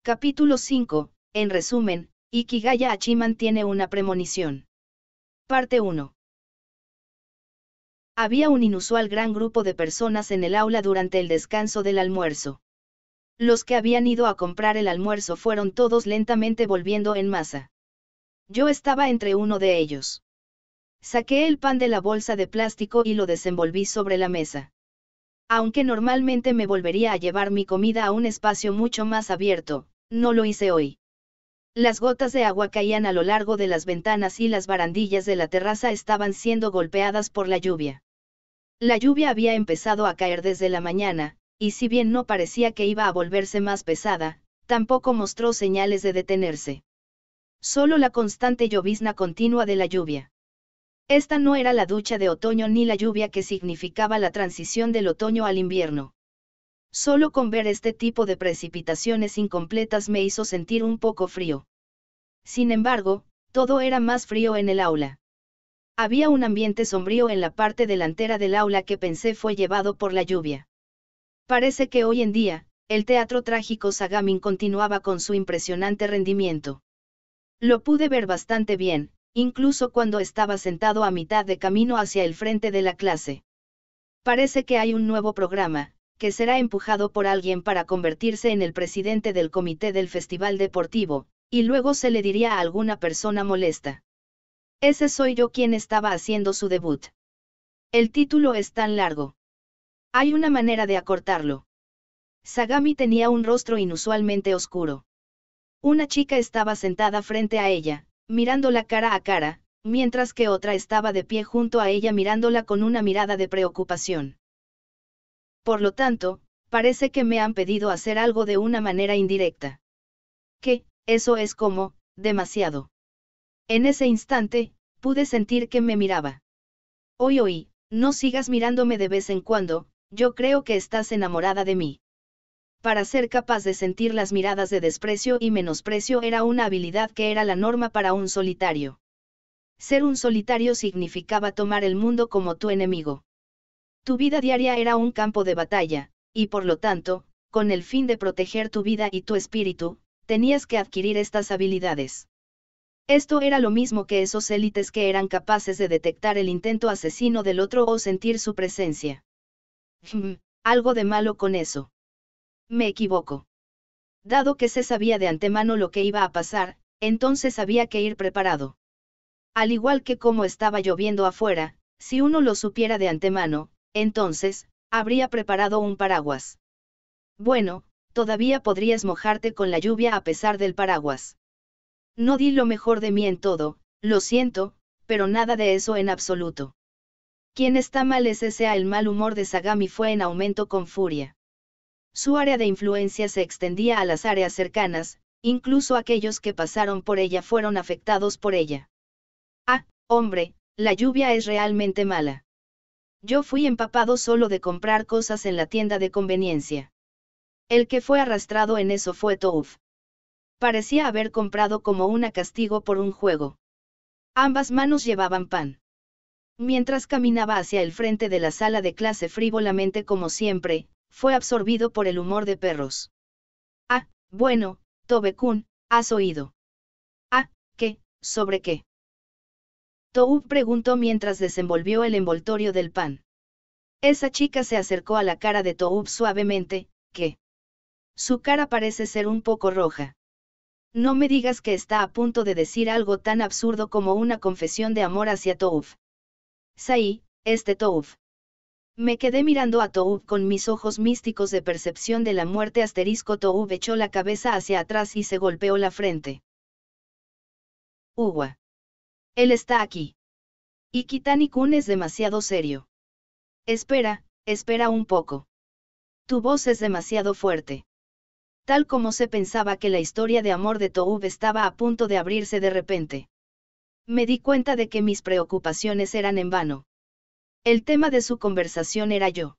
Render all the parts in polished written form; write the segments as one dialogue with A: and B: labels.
A: Capítulo 5, en resumen, Ikigaya Hachiman tiene una premonición. Parte 1. Había un inusual gran grupo de personas en el aula durante el descanso del almuerzo. Los que habían ido a comprar el almuerzo fueron todos lentamente volviendo en masa. Yo estaba entre uno de ellos. Saqué el pan de la bolsa de plástico y lo desenvolví sobre la mesa. Aunque normalmente me volvería a llevar mi comida a un espacio mucho más abierto, no lo hice hoy. Las gotas de agua caían a lo largo de las ventanas y las barandillas de la terraza estaban siendo golpeadas por la lluvia. La lluvia había empezado a caer desde la mañana, y si bien no parecía que iba a volverse más pesada, tampoco mostró señales de detenerse. Solo la constante llovizna continua de la lluvia. Esta no era la ducha de otoño ni la lluvia que significaba la transición del otoño al invierno. Solo con ver este tipo de precipitaciones incompletas me hizo sentir un poco frío. Sin embargo, todo era más frío en el aula. Había un ambiente sombrío en la parte delantera del aula que pensé fue llevado por la lluvia. Parece que hoy en día, el teatro trágico Sagamin continuaba con su impresionante rendimiento. Lo pude ver bastante bien, incluso cuando estaba sentado a mitad de camino hacia el frente de la clase. Parece que hay un nuevo programa, que será empujado por alguien para convertirse en el presidente del comité del festival deportivo, y luego se le diría a alguna persona molesta. Ese soy yo quien estaba haciendo su debut. El título es tan largo. Hay una manera de acortarlo. Sagami tenía un rostro inusualmente oscuro. Una chica estaba sentada frente a ella, mirándola cara a cara, mientras que otra estaba de pie junto a ella mirándola con una mirada de preocupación. Por lo tanto, parece que me han pedido hacer algo de una manera indirecta. Que, eso es como, demasiado. En ese instante, pude sentir que me miraba. Oye, no sigas mirándome de vez en cuando, yo creo que estás enamorada de mí. Para ser capaz de sentir las miradas de desprecio y menosprecio era una habilidad que era la norma para un solitario. Ser un solitario significaba tomar el mundo como tu enemigo. Tu vida diaria era un campo de batalla, y por lo tanto, con el fin de proteger tu vida y tu espíritu, tenías que adquirir estas habilidades. Esto era lo mismo que esos élites que eran capaces de detectar el intento asesino del otro o sentir su presencia. Algo de malo con eso. Me equivoco. Dado que se sabía de antemano lo que iba a pasar, entonces había que ir preparado. Al igual que como estaba lloviendo afuera, si uno lo supiera de antemano, entonces, habría preparado un paraguas. Bueno, todavía podrías mojarte con la lluvia a pesar del paraguas. No di lo mejor de mí en todo, lo siento, pero nada de eso en absoluto. Quien está mal es ese. El mal humor de Sagami fue en aumento con furia. Su área de influencia se extendía a las áreas cercanas, incluso aquellos que pasaron por ella fueron afectados por ella. Ah, hombre, la lluvia es realmente mala. Yo fui empapado solo de comprar cosas en la tienda de conveniencia. El que fue arrastrado en eso fue Touf. Parecía haber comprado como una castigo por un juego. Ambas manos llevaban pan. Mientras caminaba hacia el frente de la sala de clase frívolamente como siempre, fue absorbido por el humor de perros. Ah, bueno, Tobe-kun, ¿has oído? Ah, ¿qué? ¿Sobre qué? Toub preguntó mientras desenvolvió el envoltorio del pan. Esa chica se acercó a la cara de Toub suavemente, ¿qué? Su cara parece ser un poco roja. No me digas que está a punto de decir algo tan absurdo como una confesión de amor hacia Toub. Sai, Toub. Me quedé mirando a Toub con mis ojos místicos de percepción de la muerte. Toub echó la cabeza hacia atrás y se golpeó la frente. Uwa. Él está aquí. Y Kitani-kun es demasiado serio. Espera un poco. Tu voz es demasiado fuerte. Tal como se pensaba que la historia de amor de Toub estaba a punto de abrirse de repente. Me di cuenta de que mis preocupaciones eran en vano. El tema de su conversación era yo.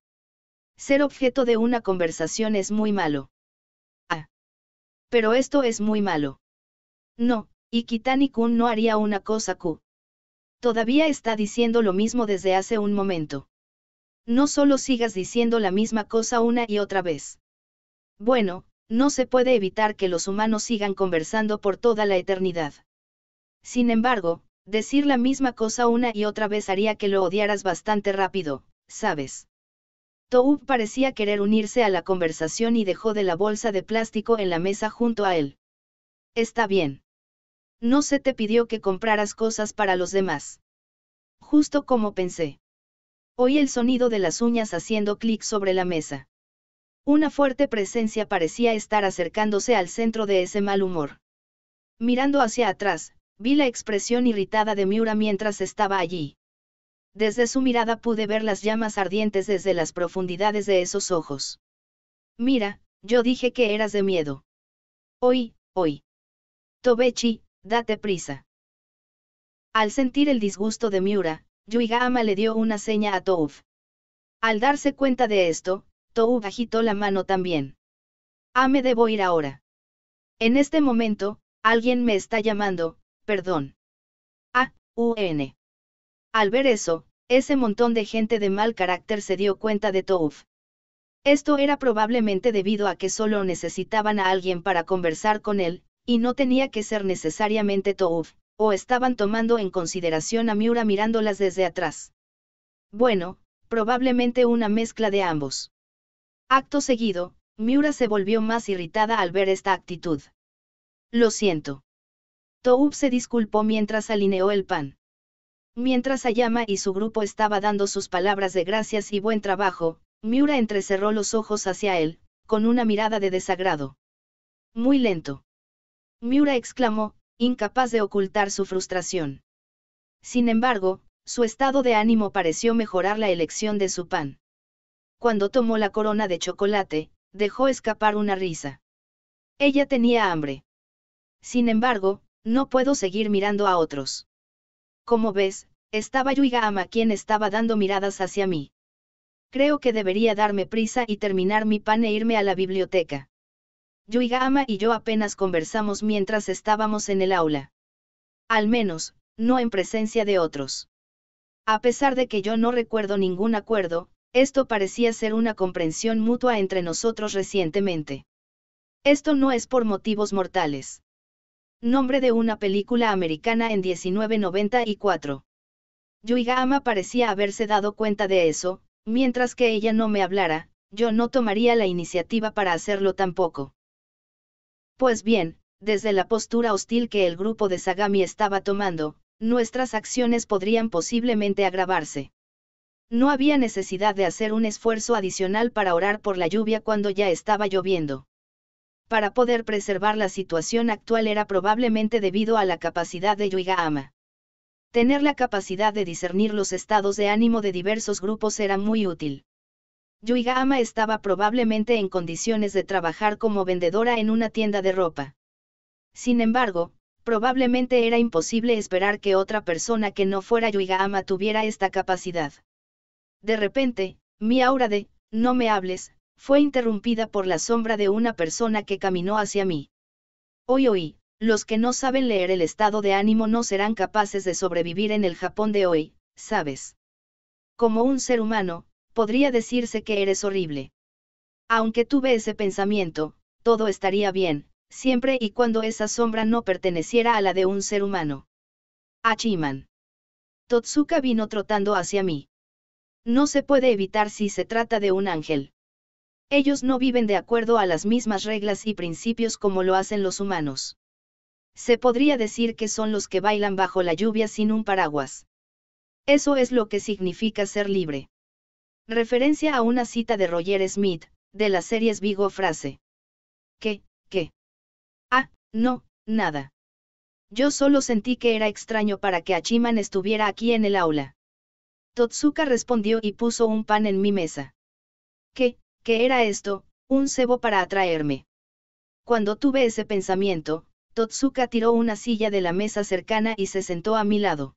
A: Ser objeto de una conversación es muy malo. Ah. Pero esto es muy malo. No, y Kitani-kun no haría una cosa Q. Todavía está diciendo lo mismo desde hace un momento. No solo sigas diciendo la misma cosa una y otra vez. Bueno, no se puede evitar que los humanos sigan conversando por toda la eternidad. Sin embargo, decir la misma cosa una y otra vez haría que lo odiaras bastante rápido, ¿sabes? Toub parecía querer unirse a la conversación y dejó de la bolsa de plástico en la mesa junto a él. Está bien. No se te pidió que compraras cosas para los demás. Justo como pensé. Oí el sonido de las uñas haciendo clic sobre la mesa. Una fuerte presencia parecía estar acercándose al centro de ese mal humor. Mirando hacia atrás, vi la expresión irritada de Miura mientras estaba allí. Desde su mirada pude ver las llamas ardientes desde las profundidades de esos ojos. Mira, yo dije que eras de miedo. Oí. Tobechi, date prisa. Al sentir el disgusto de Miura, Yuigahama le dio una seña a Toub. Al darse cuenta de esto, Toub agitó la mano también. Me debo ir ahora. En este momento, alguien me está llamando, perdón. UN. Al ver eso, ese montón de gente de mal carácter se dio cuenta de Toub. Esto era probablemente debido a que solo necesitaban a alguien para conversar con él, y no tenía que ser necesariamente Toub, o estaban tomando en consideración a Miura mirándolas desde atrás. Bueno, probablemente una mezcla de ambos. Acto seguido, Miura se volvió más irritada al ver esta actitud. Lo siento. Toub se disculpó mientras alineó el pan. Mientras Ayama y su grupo estaba dando sus palabras de gracias y buen trabajo, Miura entrecerró los ojos hacia él, con una mirada de desagrado. Muy lento. Miura exclamó, incapaz de ocultar su frustración. Sin embargo, su estado de ánimo pareció mejorar la elección de su pan. Cuando tomó la corona de chocolate, dejó escapar una risa. Ella tenía hambre. Sin embargo, no puedo seguir mirando a otros. Como ves, estaba Yuigahama quien estaba dando miradas hacia mí. Creo que debería darme prisa y terminar mi pan e irme a la biblioteca. Yuigahama y yo apenas conversamos mientras estábamos en el aula. Al menos, no en presencia de otros. A pesar de que yo no recuerdo ningún acuerdo, esto parecía ser una comprensión mutua entre nosotros recientemente. Esto no es por motivos mortales. Nombre de una película americana en 1994. Yuigahama parecía haberse dado cuenta de eso, mientras que ella no me hablara, yo no tomaría la iniciativa para hacerlo tampoco. Pues bien, desde la postura hostil que el grupo de Sagami estaba tomando, nuestras acciones podrían posiblemente agravarse. No había necesidad de hacer un esfuerzo adicional para orar por la lluvia cuando ya estaba lloviendo. Para poder preservar la situación actual era probablemente debido a la capacidad de Yuigahama. Tener la capacidad de discernir los estados de ánimo de diversos grupos era muy útil. Yuigahama estaba probablemente en condiciones de trabajar como vendedora en una tienda de ropa. Sin embargo, probablemente era imposible esperar que otra persona que no fuera Yuigahama tuviera esta capacidad. De repente, mi aura de, no me hables, fue interrumpida por la sombra de una persona que caminó hacia mí. Hoy, los que no saben leer el estado de ánimo no serán capaces de sobrevivir en el Japón de hoy, ¿sabes? Como un ser humano, podría decirse que eres horrible. Aunque tuve ese pensamiento, todo estaría bien, siempre y cuando esa sombra no perteneciera a la de un ser humano. Hachiman. Totsuka vino trotando hacia mí. No se puede evitar si se trata de un ángel. Ellos no viven de acuerdo a las mismas reglas y principios como lo hacen los humanos. Se podría decir que son los que bailan bajo la lluvia sin un paraguas. Eso es lo que significa ser libre. Referencia a una cita de Roger Smith, de las series Big o Frase. ¿Qué? No, nada. Yo solo sentí que era extraño para que Hachiman estuviera aquí en el aula. Totsuka respondió y puso un pan en mi mesa. ¿Qué era esto? Un cebo para atraerme. Cuando tuve ese pensamiento, Totsuka tiró una silla de la mesa cercana y se sentó a mi lado.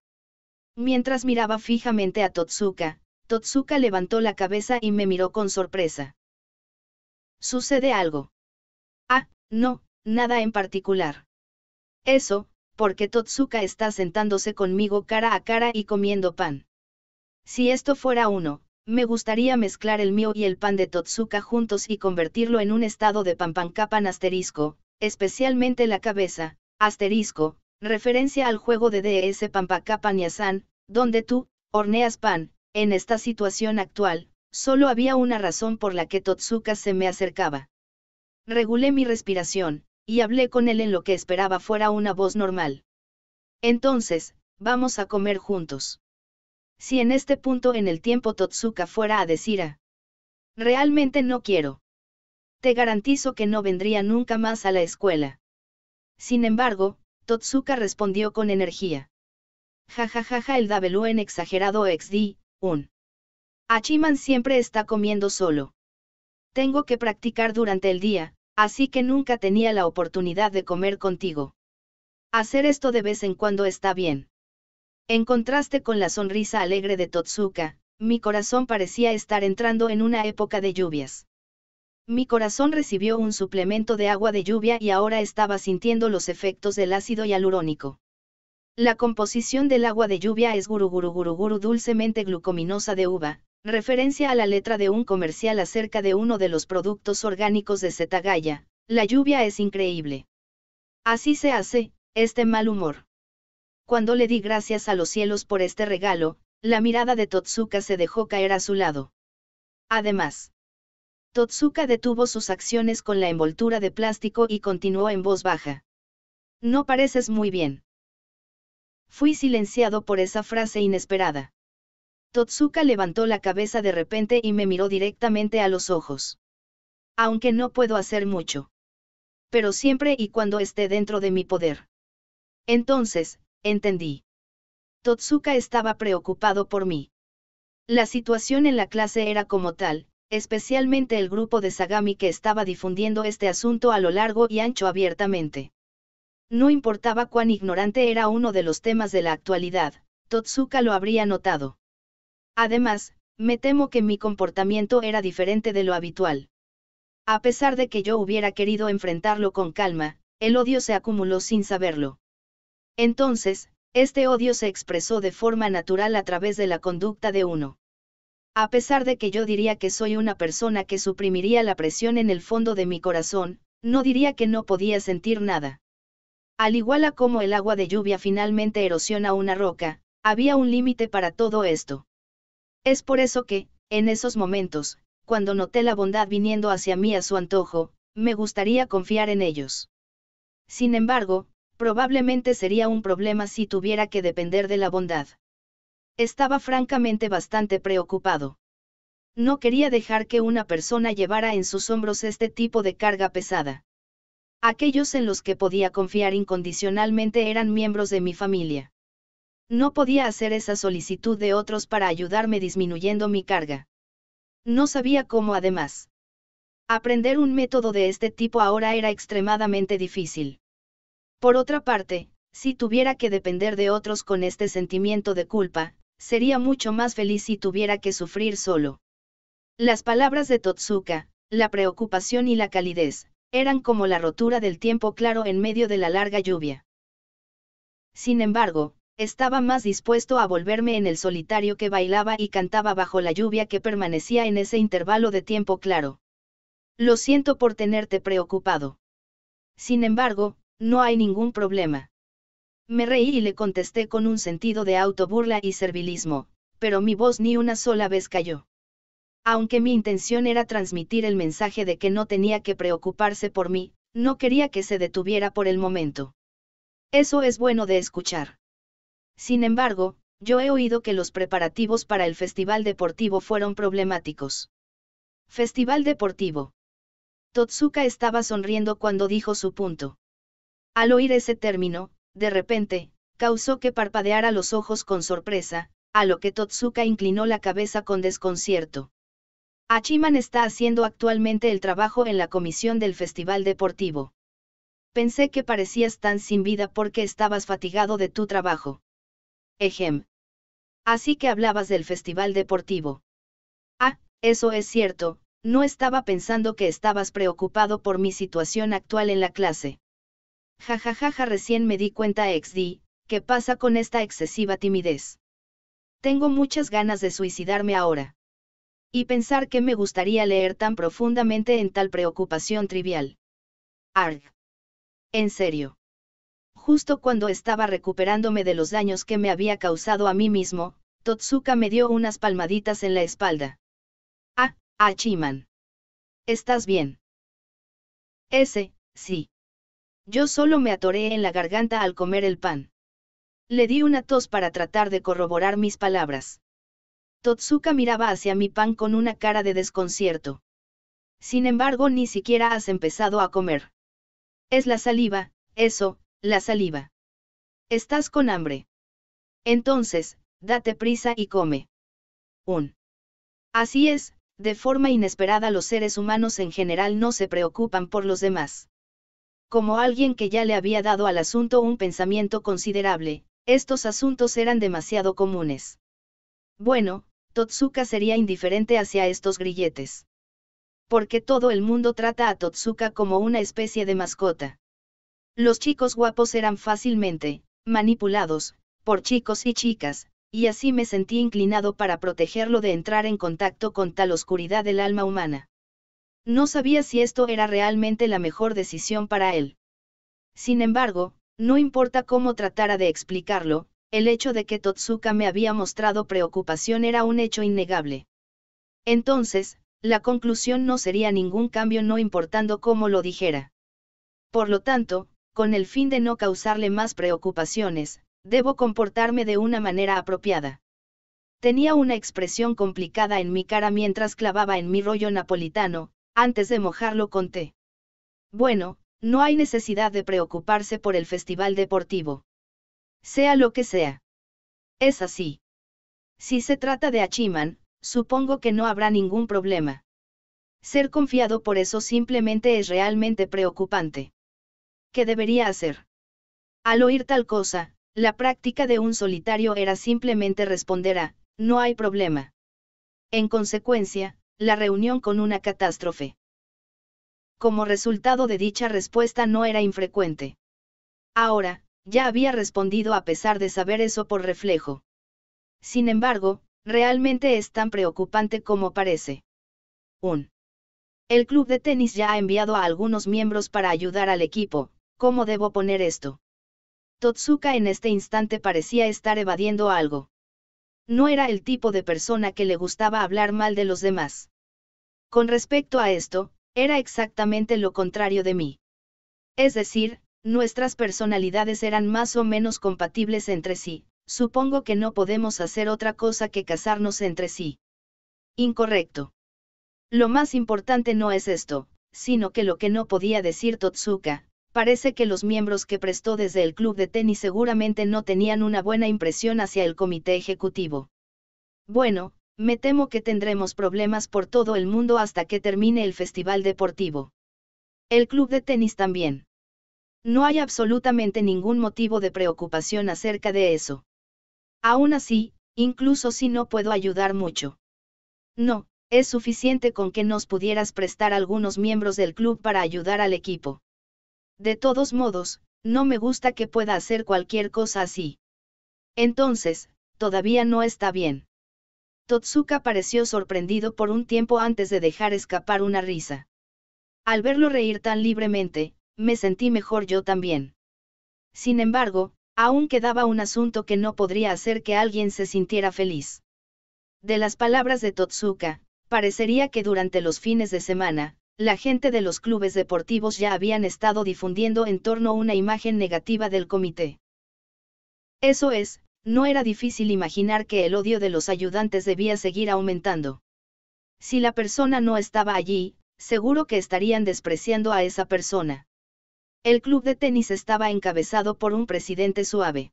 A: Mientras miraba fijamente a Totsuka, Totsuka levantó la cabeza y me miró con sorpresa. ¿Sucede algo? No, nada en particular. Eso, porque Totsuka está sentándose conmigo cara a cara y comiendo pan. Si esto fuera uno, me gustaría mezclar el mío y el pan de Totsuka juntos y convertirlo en un estado de Panpankapan asterisco, especialmente la cabeza, asterisco, referencia al juego de DS Panpankapan Yasan, donde tú, horneas pan. En esta situación actual, solo había una razón por la que Totsuka se me acercaba. Regulé mi respiración, y hablé con él en lo que esperaba fuera una voz normal. Entonces, vamos a comer juntos. Si en este punto en el tiempo Totsuka fuera a decir realmente no quiero. Te garantizo que no vendría nunca más a la escuela. Sin embargo, Totsuka respondió con energía. Jajajaja el WN exagerado XD, Hachiman siempre está comiendo solo. Tengo que practicar durante el día, así que nunca tenía la oportunidad de comer contigo. Hacer esto de vez en cuando está bien. En contraste con la sonrisa alegre de Totsuka, mi corazón parecía estar entrando en una época de lluvias. Mi corazón recibió un suplemento de agua de lluvia y ahora estaba sintiendo los efectos del ácido hialurónico. La composición del agua de lluvia es guruguruguruguru dulcemente glucominosa de uva, referencia a la letra de un comercial acerca de uno de los productos orgánicos de Setagaya. La lluvia es increíble. Así se hace, este mal humor. Cuando le di gracias a los cielos por este regalo, la mirada de Totsuka se dejó caer a su lado. Además, Totsuka detuvo sus acciones con la envoltura de plástico y continuó en voz baja. No pareces muy bien. Fui silenciado por esa frase inesperada. Totsuka levantó la cabeza de repente y me miró directamente a los ojos. Aunque no puedo hacer mucho. Pero siempre y cuando esté dentro de mi poder. Entonces, entendí. Totsuka estaba preocupado por mí. La situación en la clase era como tal, especialmente el grupo de Sagami que estaba difundiendo este asunto a lo largo y ancho abiertamente. No importaba cuán ignorante era uno de los temas de la actualidad, Totsuka lo habría notado. Además, me temo que mi comportamiento era diferente de lo habitual. A pesar de que yo hubiera querido enfrentarlo con calma, el odio se acumuló sin saberlo. Entonces, este odio se expresó de forma natural a través de la conducta de uno. A pesar de que yo diría que soy una persona que suprimiría la presión en el fondo de mi corazón, no diría que no podía sentir nada. Al igual a como el agua de lluvia finalmente erosiona una roca, había un límite para todo esto. Es por eso que, en esos momentos, cuando noté la bondad viniendo hacia mí a su antojo, me gustaría confiar en ellos. Sin embargo, probablemente sería un problema si tuviera que depender de la bondad. Estaba francamente bastante preocupado. No quería dejar que una persona llevara en sus hombros este tipo de carga pesada. Aquellos en los que podía confiar incondicionalmente eran miembros de mi familia. No podía hacer esa solicitud de otros para ayudarme disminuyendo mi carga. No sabía cómo además. Aprender un método de este tipo ahora era extremadamente difícil. Por otra parte, si tuviera que depender de otros con este sentimiento de culpa, sería mucho más feliz si tuviera que sufrir solo. Las palabras de Totsuka, la preocupación y la calidez, eran como la rotura del tiempo claro en medio de la larga lluvia. Sin embargo, estaba más dispuesto a volverme en el solitario que bailaba y cantaba bajo la lluvia que permanecía en ese intervalo de tiempo claro. Lo siento por tenerte preocupado. Sin embargo, no hay ningún problema. Me reí y le contesté con un sentido de autoburla y servilismo, pero mi voz ni una sola vez cayó. Aunque mi intención era transmitir el mensaje de que no tenía que preocuparse por mí, no quería que se detuviera por el momento. Eso es bueno de escuchar. Sin embargo, yo he oído que los preparativos para el festival deportivo fueron problemáticos. Festival deportivo. Totsuka estaba sonriendo cuando dijo su punto. Al oír ese término, de repente, causó que parpadeara los ojos con sorpresa, a lo que Totsuka inclinó la cabeza con desconcierto. Hachiman está haciendo actualmente el trabajo en la comisión del festival deportivo. Pensé que parecías tan sin vida porque estabas fatigado de tu trabajo. Ejem. Así que hablabas del festival deportivo. Ah, eso es cierto, no estaba pensando que estabas preocupado por mi situación actual en la clase. Jajajaja, recién me di cuenta XD, ¿qué pasa con esta excesiva timidez? Tengo muchas ganas de suicidarme ahora. Y pensar que me gustaría leer tan profundamente en tal preocupación trivial. Arg. En serio. Justo cuando estaba recuperándome de los daños que me había causado a mí mismo, Totsuka me dio unas palmaditas en la espalda. Ah, Hachiman. ¿Estás bien? Sí. Yo solo me atoré en la garganta al comer el pan. Le di una tos para tratar de corroborar mis palabras. Totsuka miraba hacia mi pan con una cara de desconcierto. Sin embargo, ni siquiera has empezado a comer. Es la saliva, eso, la saliva. ¿Estás con hambre? Entonces, date prisa y come. Así es, de forma inesperada los seres humanos en general no se preocupan por los demás. Como alguien que ya le había dado al asunto un pensamiento considerable, estos asuntos eran demasiado comunes. Bueno, Totsuka sería indiferente hacia estos grilletes. Porque todo el mundo trata a Totsuka como una especie de mascota. Los chicos guapos eran fácilmente manipulados por chicos y chicas, y así me sentí inclinado para protegerlo de entrar en contacto con tal oscuridad del alma humana. No sabía si esto era realmente la mejor decisión para él. Sin embargo, no importa cómo tratara de explicarlo, el hecho de que Totsuka me había mostrado preocupación era un hecho innegable. Entonces, la conclusión no sería ningún cambio no importando cómo lo dijera. Por lo tanto, con el fin de no causarle más preocupaciones, debo comportarme de una manera apropiada. Tenía una expresión complicada en mi cara mientras clavaba en mi rollo napolitano, antes de mojarlo con té. Bueno, no hay necesidad de preocuparse por el festival deportivo. Sea lo que sea. Es así. Si se trata de Hachiman, supongo que no habrá ningún problema. Ser confiado por eso simplemente es realmente preocupante. ¿Qué debería hacer? Al oír tal cosa, la práctica de un solitario era simplemente responder a, no hay problema. En consecuencia, la reunión con una catástrofe. Como resultado de dicha respuesta no era infrecuente. Ahora, ya había respondido a pesar de saber eso por reflejo. Sin embargo, realmente es tan preocupante como parece. El club de tenis ya ha enviado a algunos miembros para ayudar al equipo. ¿Cómo debo poner esto? Totsuka en este instante parecía estar evadiendo algo. No era el tipo de persona que le gustaba hablar mal de los demás. Con respecto a esto, era exactamente lo contrario de mí. Es decir, nuestras personalidades eran más o menos compatibles entre sí, supongo que no podemos hacer otra cosa que casarnos entre sí. Incorrecto. Lo más importante no es esto, sino que lo que no podía decir Totsuka, parece que los miembros que prestó desde el club de tenis seguramente no tenían una buena impresión hacia el comité ejecutivo. Bueno, me temo que tendremos problemas por todo el mundo hasta que termine el festival deportivo. El club de tenis también. No hay absolutamente ningún motivo de preocupación acerca de eso. Aún así, incluso si no puedo ayudar mucho. No, es suficiente con que nos pudieras prestar algunos miembros del club para ayudar al equipo. De todos modos, no me gusta que pueda hacer cualquier cosa así. Entonces, todavía no está bien. Totsuka pareció sorprendido por un tiempo antes de dejar escapar una risa. Al verlo reír tan libremente, me sentí mejor yo también. Sin embargo, aún quedaba un asunto que no podría hacer que alguien se sintiera feliz. De las palabras de Totsuka, parecería que durante los fines de semana, la gente de los clubes deportivos ya habían estado difundiendo en torno a una imagen negativa del comité. Eso es, no era difícil imaginar que el odio de los ayudantes debía seguir aumentando. Si la persona no estaba allí, seguro que estarían despreciando a esa persona. El club de tenis estaba encabezado por un presidente suave.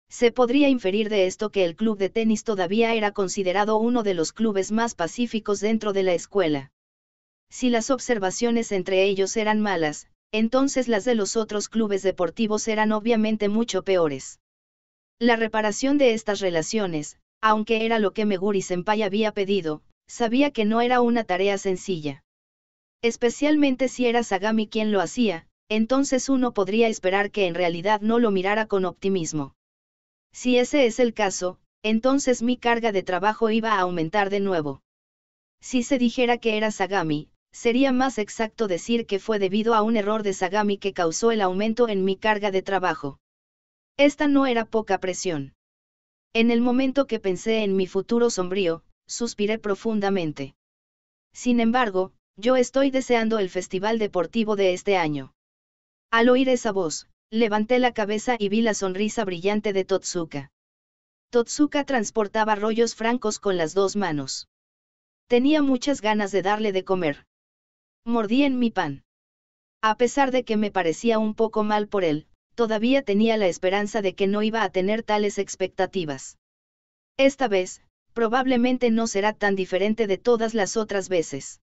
A: Se podría inferir de esto que el club de tenis todavía era considerado uno de los clubes más pacíficos dentro de la escuela. Si las observaciones entre ellos eran malas, entonces las de los otros clubes deportivos eran obviamente mucho peores. La reparación de estas relaciones, aunque era lo que Meguri-senpai había pedido, sabía que no era una tarea sencilla. Especialmente si era Sagami quien lo hacía, entonces uno podría esperar que en realidad no lo mirara con optimismo. Si ese es el caso, entonces mi carga de trabajo iba a aumentar de nuevo. Si se dijera que era Sagami, sería más exacto decir que fue debido a un error de Sagami que causó el aumento en mi carga de trabajo. Esta no era poca presión. En el momento que pensé en mi futuro sombrío, suspiré profundamente. Sin embargo, yo estoy deseando el festival deportivo de este año. Al oír esa voz, levanté la cabeza y vi la sonrisa brillante de Totsuka. Totsuka transportaba rollos francos con las dos manos. Tenía muchas ganas de darle de comer. Mordí en mi pan. A pesar de que me parecía un poco mal por él, todavía tenía la esperanza de que no iba a tener tales expectativas. Esta vez, probablemente no será tan diferente de todas las otras veces.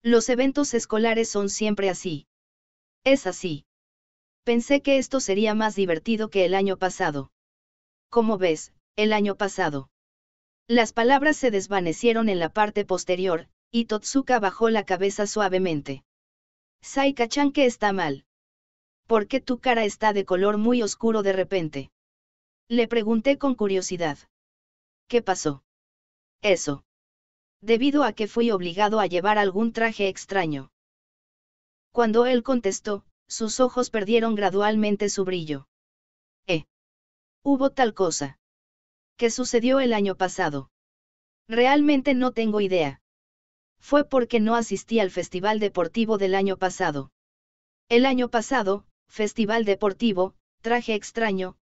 A: Los eventos escolares son siempre así. Es así. Pensé que esto sería más divertido que el año pasado. Como ves, el año pasado. Las palabras se desvanecieron en la parte posterior, y Totsuka bajó la cabeza suavemente. Saika-chan, ¿qué está mal? ¿Por qué tu cara está de color muy oscuro de repente? Le pregunté con curiosidad. ¿Qué pasó? Eso. Debido a que fui obligado a llevar algún traje extraño. Cuando él contestó, sus ojos perdieron gradualmente su brillo. Hubo tal cosa. ¿Qué sucedió el año pasado? Realmente no tengo idea. Fue porque no asistí al festival deportivo del año pasado. El año pasado, festival deportivo, traje extraño,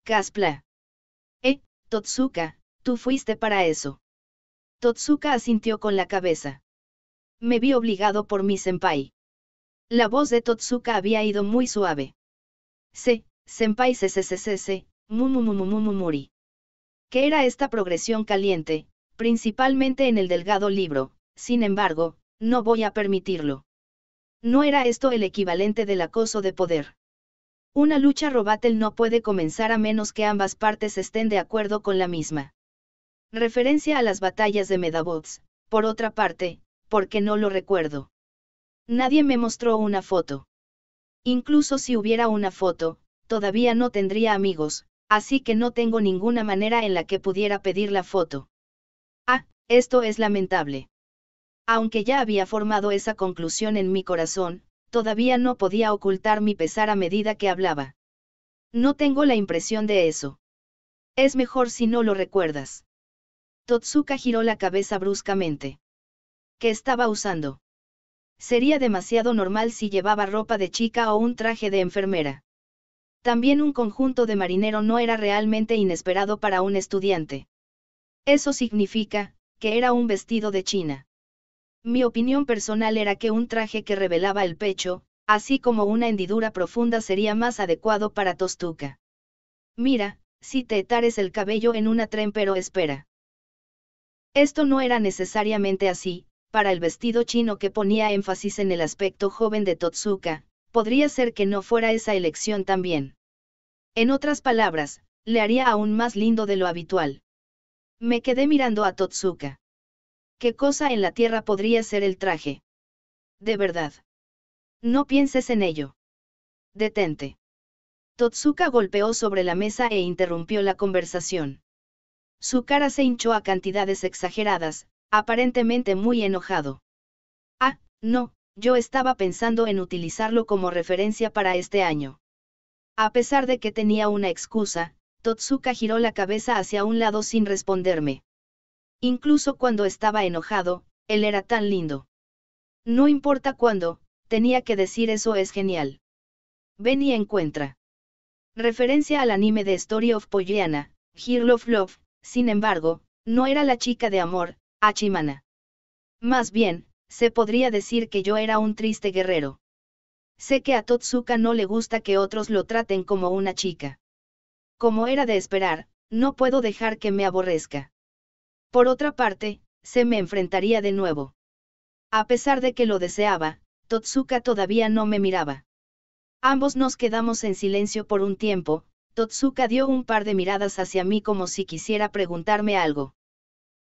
A: Caspla. Totsuka, tú fuiste para eso. Totsuka asintió con la cabeza. Me vi obligado por mi senpai. La voz de Totsuka había ido muy suave. Senpai mumumumumumuri. ¿Qué era esta progresión caliente, principalmente en el delgado libro? Sin embargo, no voy a permitirlo. ¿No era esto el equivalente del acoso de poder? Una lucha Robatel no puede comenzar a menos que ambas partes estén de acuerdo con la misma. Referencia a las batallas de Medabots, por otra parte, porque no lo recuerdo. Nadie me mostró una foto. Incluso si hubiera una foto, todavía no tendría amigos, así que no tengo ninguna manera en la que pudiera pedir la foto. Esto es lamentable. Aunque ya había formado esa conclusión en mi corazón, todavía no podía ocultar mi pesar a medida que hablaba. No tengo la impresión de eso. Es mejor si no lo recuerdas. Totsuka giró la cabeza bruscamente. ¿Qué estaba usando? Sería demasiado normal si llevaba ropa de chica o un traje de enfermera. También un conjunto de marinero no era realmente inesperado para un estudiante. Eso significa, que era un vestido de China. Mi opinión personal era que un traje que revelaba el pecho, así como una hendidura profunda sería más adecuado para Totsuka. Mira, si te atares el cabello en una tren, pero espera. Esto no era necesariamente así, para el vestido chino que ponía énfasis en el aspecto joven de Totsuka, podría ser que no fuera esa elección también. En otras palabras, le haría aún más lindo de lo habitual. Me quedé mirando a Totsuka. ¿Qué cosa en la tierra podría ser el traje? De verdad. No pienses en ello. Detente. Totsuka golpeó sobre la mesa e interrumpió la conversación. Su cara se hinchó a cantidades exageradas, aparentemente muy enojado. No, yo estaba pensando en utilizarlo como referencia para este año. A pesar de que tenía una excusa, Totsuka giró la cabeza hacia un lado sin responderme. Incluso cuando estaba enojado, él era tan lindo. No importa cuándo, tenía que decir eso es genial. Ven y encuentra. Referencia al anime de Story of Pollyanna, Hero of Love, sin embargo, no era la chica de amor, Hachimana. Más bien, se podría decir que yo era un triste guerrero. Sé que a Totsuka no le gusta que otros lo traten como una chica. Como era de esperar, no puedo dejar que me aborrezca. Por otra parte, se me enfrentaría de nuevo. A pesar de que lo deseaba, Totsuka todavía no me miraba. Ambos nos quedamos en silencio por un tiempo. Totsuka dio un par de miradas hacia mí como si quisiera preguntarme algo.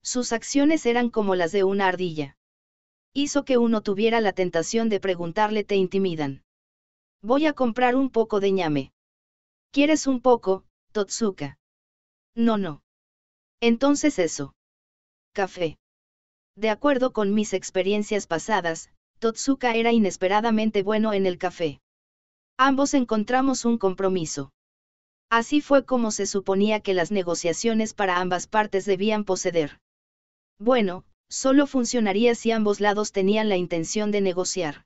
A: Sus acciones eran como las de una ardilla. Hizo que uno tuviera la tentación de preguntarle: ¿te intimidan? Voy a comprar un poco de ñame. ¿Quieres un poco, Totsuka? No. Entonces eso. Café. De acuerdo con mis experiencias pasadas, Totsuka era inesperadamente bueno en el café. Ambos encontramos un compromiso. Así fue como se suponía que las negociaciones para ambas partes debían proceder. Bueno, solo funcionaría si ambos lados tenían la intención de negociar.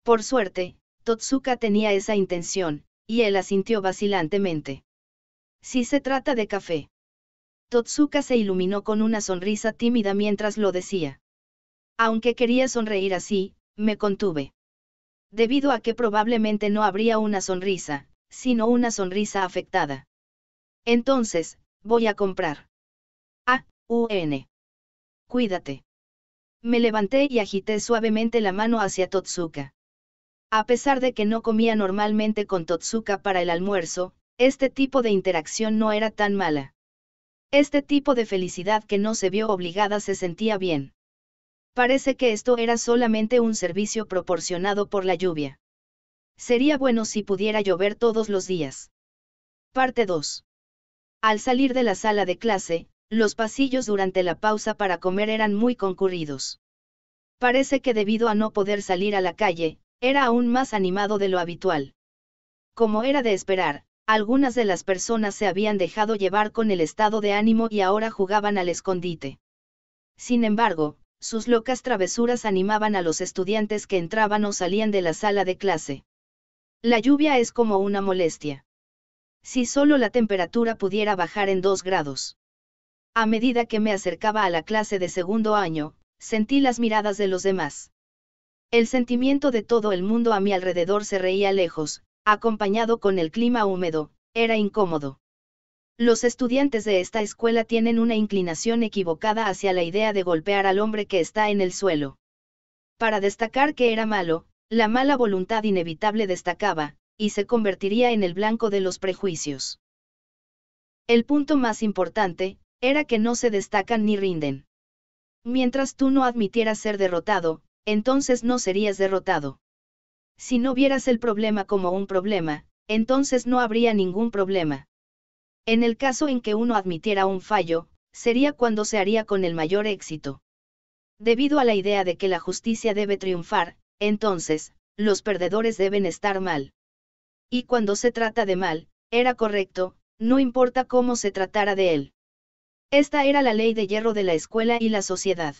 A: Por suerte, Totsuka tenía esa intención, y él asintió vacilantemente. Si se trata de café. Totsuka se iluminó con una sonrisa tímida mientras lo decía. Aunque quería sonreír así, me contuve. Debido a que probablemente no habría una sonrisa, sino una sonrisa afectada. Entonces, voy a comprar. Cuídate. Me levanté y agité suavemente la mano hacia Totsuka. A pesar de que no comía normalmente con Totsuka para el almuerzo, este tipo de interacción no era tan mala. Este tipo de felicidad que no se vio obligada se sentía bien. Parece que esto era solamente un servicio proporcionado por la lluvia. Sería bueno si pudiera llover todos los días. Parte 2. Al salir de la sala de clase, los pasillos durante la pausa para comer eran muy concurridos. Parece que debido a no poder salir a la calle, era aún más animado de lo habitual. Como era de esperar, algunas de las personas se habían dejado llevar con el estado de ánimo y ahora jugaban al escondite. Sin embargo, sus locas travesuras animaban a los estudiantes que entraban o salían de la sala de clase. La lluvia es como una molestia. Si solo la temperatura pudiera bajar en 2 grados. A medida que me acercaba a la clase de segundo año, sentí las miradas de los demás. El sentimiento de todo el mundo a mi alrededor se reía lejos, acompañado con el clima húmedo, era incómodo. Los estudiantes de esta escuela tienen una inclinación equivocada hacia la idea de golpear al hombre que está en el suelo. Para destacar que era malo, la mala voluntad inevitable destacaba, y se convertiría en el blanco de los prejuicios. El punto más importante, era que no se destacan ni rinden. Mientras tú no admitieras ser derrotado, entonces no serías derrotado. Si no vieras el problema como un problema, entonces no habría ningún problema. En el caso en que uno admitiera un fallo, sería cuando se haría con el mayor éxito. Debido a la idea de que la justicia debe triunfar, entonces, los perdedores deben estar mal. Y cuando se trata de mal, era correcto, no importa cómo se tratara de él. Esta era la ley de hierro de la escuela y la sociedad.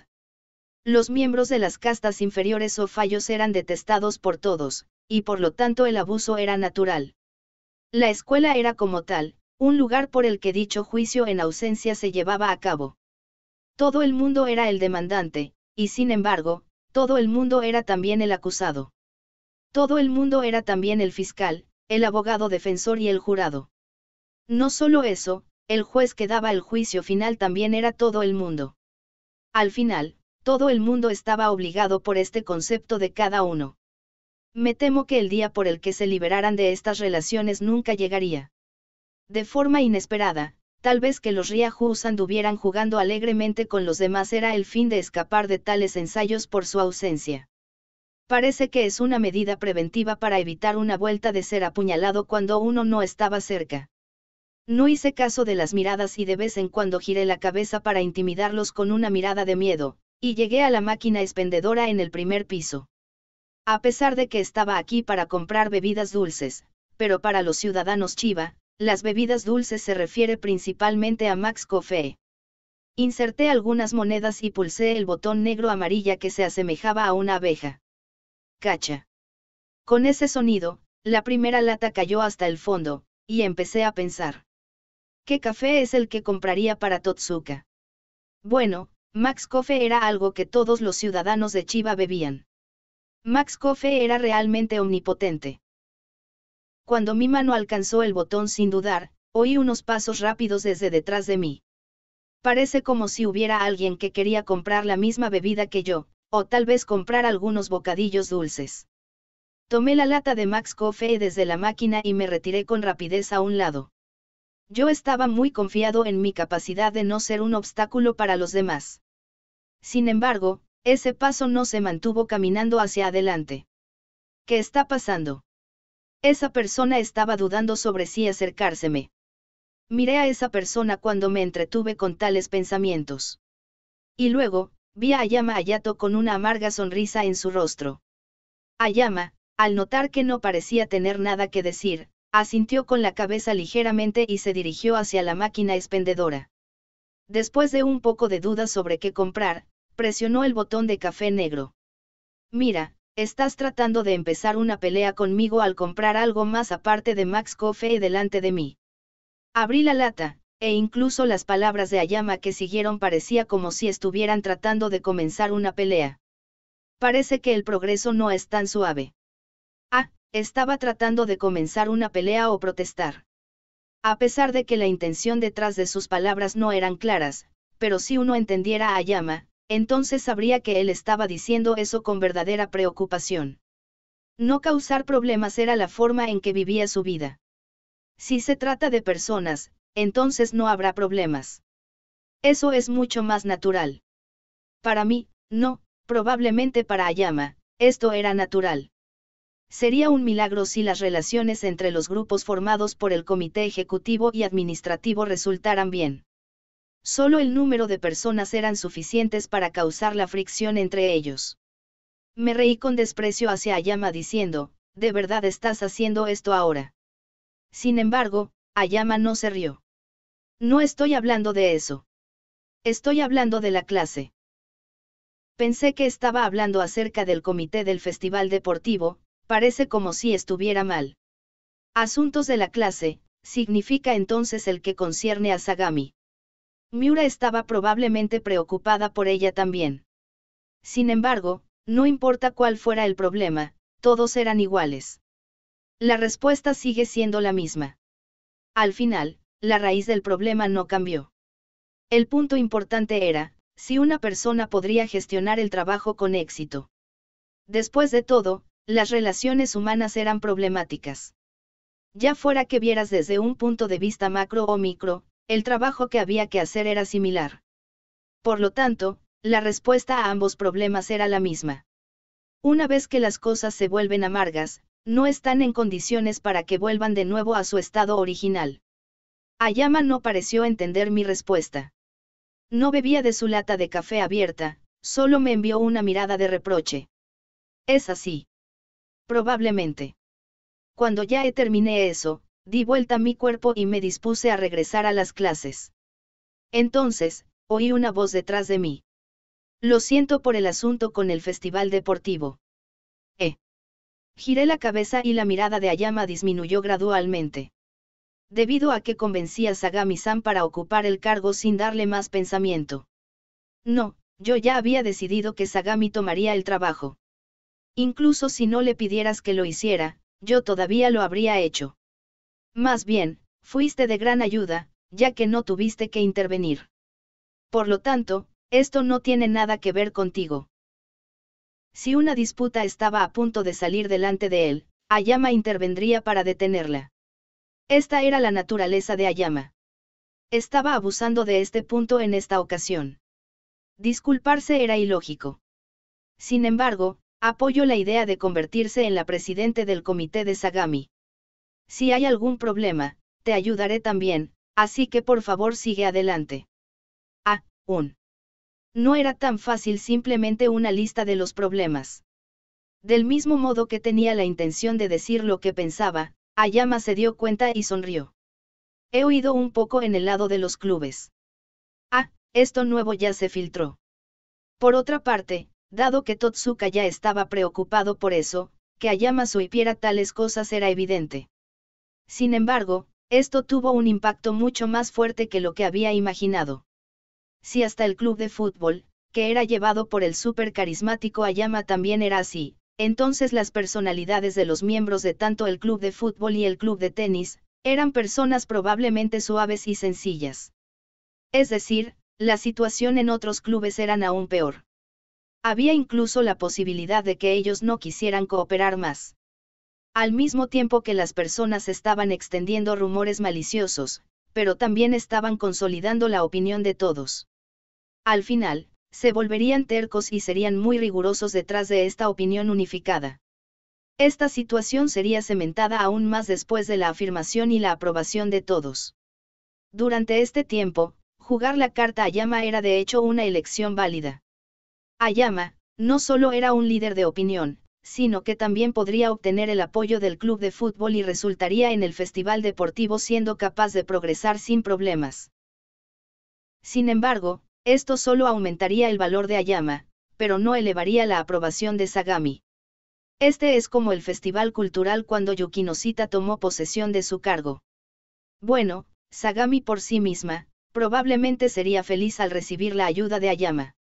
A: Los miembros de las castas inferiores o fallos eran detestados por todos, y por lo tanto el abuso era natural. La escuela era como tal, un lugar por el que dicho juicio en ausencia se llevaba a cabo. Todo el mundo era el demandante, y sin embargo, todo el mundo era también el acusado. Todo el mundo era también el fiscal, el abogado defensor y el jurado. No solo eso, el juez que daba el juicio final también era todo el mundo. Al final, todo el mundo estaba obligado por este concepto de cada uno. Me temo que el día por el que se liberaran de estas relaciones nunca llegaría. De forma inesperada, tal vez que los Ryujus anduvieran jugando alegremente con los demás era el fin de escapar de tales ensayos por su ausencia. Parece que es una medida preventiva para evitar una vuelta de ser apuñalado cuando uno no estaba cerca. No hice caso de las miradas y de vez en cuando giré la cabeza para intimidarlos con una mirada de miedo, y llegué a la máquina expendedora en el primer piso. A pesar de que estaba aquí para comprar bebidas dulces, pero para los ciudadanos Chiba, las bebidas dulces se refiere principalmente a Max Coffee. Inserté algunas monedas y pulsé el botón negro amarilla que se asemejaba a una abeja. Cacha. Con ese sonido, la primera lata cayó hasta el fondo, y empecé a pensar. ¿Qué café es el que compraría para Totsuka? Bueno, Max Coffee era algo que todos los ciudadanos de Chiba bebían. Max Coffee era realmente omnipotente. Cuando mi mano alcanzó el botón sin dudar, oí unos pasos rápidos desde detrás de mí. Parece como si hubiera alguien que quería comprar la misma bebida que yo, o tal vez comprar algunos bocadillos dulces. Tomé la lata de Max Coffee desde la máquina y me retiré con rapidez a un lado. Yo estaba muy confiado en mi capacidad de no ser un obstáculo para los demás. Sin embargo, ese paso no se mantuvo caminando hacia adelante. ¿Qué está pasando? Esa persona estaba dudando sobre si acercárseme. Miré a esa persona cuando me entretuve con tales pensamientos. Y luego, vi a Ayama Hayato con una amarga sonrisa en su rostro. Ayama, al notar que no parecía tener nada que decir, asintió con la cabeza ligeramente y se dirigió hacia la máquina expendedora. Después de un poco de duda sobre qué comprar, presionó el botón de café negro. Mira, estás tratando de empezar una pelea conmigo al comprar algo más aparte de Max Coffee delante de mí. Abrí la lata, e incluso las palabras de Ayama que siguieron parecía como si estuvieran tratando de comenzar una pelea. Parece que el progreso no es tan suave. Ah, estaba tratando de comenzar una pelea o protestar. A pesar de que la intención detrás de sus palabras no eran claras, pero si uno entendiera a Ayama, entonces sabría que él estaba diciendo eso con verdadera preocupación. No causar problemas era la forma en que vivía su vida. Si se trata de personas, entonces no habrá problemas. Eso es mucho más natural. Para mí, no, probablemente para Ayama, esto era natural. Sería un milagro si las relaciones entre los grupos formados por el comité ejecutivo y administrativo resultaran bien. Solo el número de personas eran suficientes para causar la fricción entre ellos. Me reí con desprecio hacia Ayama diciendo, ¿de verdad estás haciendo esto ahora? Sin embargo, Ayama no se rió. No estoy hablando de eso. Estoy hablando de la clase. Pensé que estaba hablando acerca del comité del festival deportivo, parece como si estuviera mal. Asuntos de la clase, significa entonces el que concierne a Sagami. Miura estaba probablemente preocupada por ella también. Sin embargo, no importa cuál fuera el problema, todos eran iguales. La respuesta sigue siendo la misma. Al final, la raíz del problema no cambió. El punto importante era, si una persona podría gestionar el trabajo con éxito. Después de todo, las relaciones humanas eran problemáticas. Ya fuera que vieras desde un punto de vista macro o micro, el trabajo que había que hacer era similar. Por lo tanto, la respuesta a ambos problemas era la misma. Una vez que las cosas se vuelven amargas, no están en condiciones para que vuelvan de nuevo a su estado original. Ayama no pareció entender mi respuesta. No bebía de su lata de café abierta, solo me envió una mirada de reproche. ¿Es así? Probablemente. Cuando ya terminé eso, di vuelta a mi cuerpo y me dispuse a regresar a las clases. Entonces, oí una voz detrás de mí. Lo siento por el asunto con el festival deportivo. Giré la cabeza y la mirada de Ayama disminuyó gradualmente. Debido a que convencí a Sagami-san para ocupar el cargo sin darle más pensamiento. No, yo ya había decidido que Sagami tomaría el trabajo. Incluso si no le pidieras que lo hiciera, yo todavía lo habría hecho. Más bien, fuiste de gran ayuda, ya que no tuviste que intervenir. Por lo tanto, esto no tiene nada que ver contigo. Si una disputa estaba a punto de salir delante de él, Ayama intervendría para detenerla. Esta era la naturaleza de Ayama. Estaba abusando de este punto en esta ocasión. Disculparse era ilógico. Sin embargo, apoyo la idea de convertirse en la presidente del comité de Sagami. Si hay algún problema, te ayudaré también, así que por favor sigue adelante. No era tan fácil simplemente una lista de los problemas. Del mismo modo que tenía la intención de decir lo que pensaba, Ayama se dio cuenta y sonrió. He oído un poco en el lado de los clubes. Esto nuevo ya se filtró. Por otra parte, dado que Totsuka ya estaba preocupado por eso, que Ayama supiera tales cosas era evidente. Sin embargo, esto tuvo un impacto mucho más fuerte que lo que había imaginado. Si hasta el club de fútbol, que era llevado por el súper carismático Ayama también era así, entonces las personalidades de los miembros de tanto el club de fútbol y el club de tenis, eran personas probablemente suaves y sencillas. Es decir, la situación en otros clubes eran aún peor. Había incluso la posibilidad de que ellos no quisieran cooperar más. Al mismo tiempo que las personas estaban extendiendo rumores maliciosos, pero también estaban consolidando la opinión de todos. Al final, se volverían tercos y serían muy rigurosos detrás de esta opinión unificada. Esta situación sería cementada aún más después de la afirmación y la aprobación de todos. Durante este tiempo, jugar la carta Ayama era de hecho una elección válida. Ayama, no solo era un líder de opinión, sino que también podría obtener el apoyo del club de fútbol y resultaría en el festival deportivo siendo capaz de progresar sin problemas. Sin embargo, esto solo aumentaría el valor de Ayama, pero no elevaría la aprobación de Sagami. Este es como el festival cultural cuando Yukinoshita tomó posesión de su cargo. Bueno, Sagami por sí misma, probablemente sería feliz al recibir la ayuda de Ayama.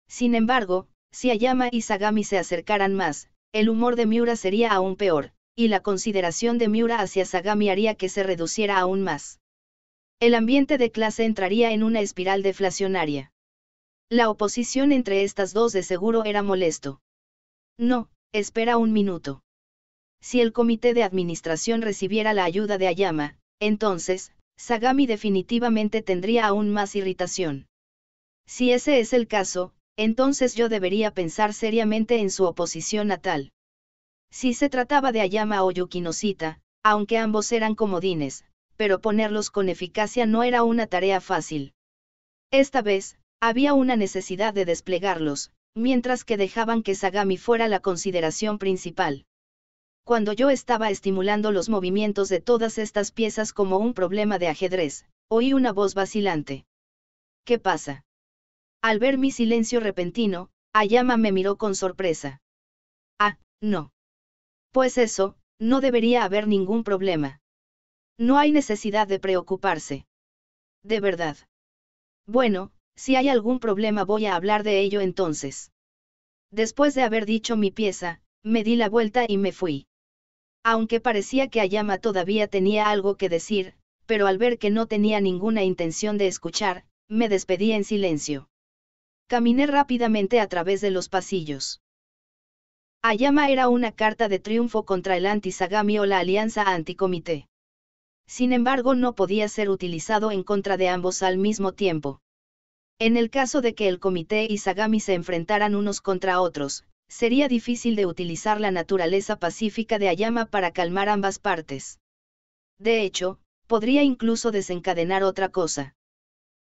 A: Sin embargo, si Ayama y Sagami se acercaran más, el humor de Miura sería aún peor, y la consideración de Miura hacia Sagami haría que se reduciera aún más. El ambiente de clase entraría en una espiral deflacionaria. La oposición entre estas dos de seguro era molesto. No, espera un minuto. Si el comité de administración recibiera la ayuda de Ayama, entonces, Sagami definitivamente tendría aún más irritación. Si ese es el caso, entonces yo debería pensar seriamente en su oposición a tal. Si se trataba de Ayama o Yukinoshita, aunque ambos eran comodines, pero ponerlos con eficacia no era una tarea fácil. Esta vez, había una necesidad de desplegarlos, mientras que dejaban que Sagami fuera la consideración principal. Cuando yo estaba estimulando los movimientos de todas estas piezas como un problema de ajedrez, oí una voz vacilante. ¿Qué pasa? Al ver mi silencio repentino, Ayama me miró con sorpresa. Ah, no. Pues eso, no debería haber ningún problema. No hay necesidad de preocuparse. De verdad. Bueno, si hay algún problema voy a hablar de ello entonces. Después de haber dicho mi pieza, me di la vuelta y me fui. Aunque parecía que Ayama todavía tenía algo que decir, pero al ver que no tenía ninguna intención de escuchar, me despedí en silencio. Caminé rápidamente a través de los pasillos. Ayama era una carta de triunfo contra el anti-Sagami o la alianza anticomité. Sin embargo, no podía ser utilizado en contra de ambos al mismo tiempo. En el caso de que el comité y Sagami se enfrentaran unos contra otros, sería difícil de utilizar la naturaleza pacífica de Ayama para calmar ambas partes. De hecho, podría incluso desencadenar otra cosa.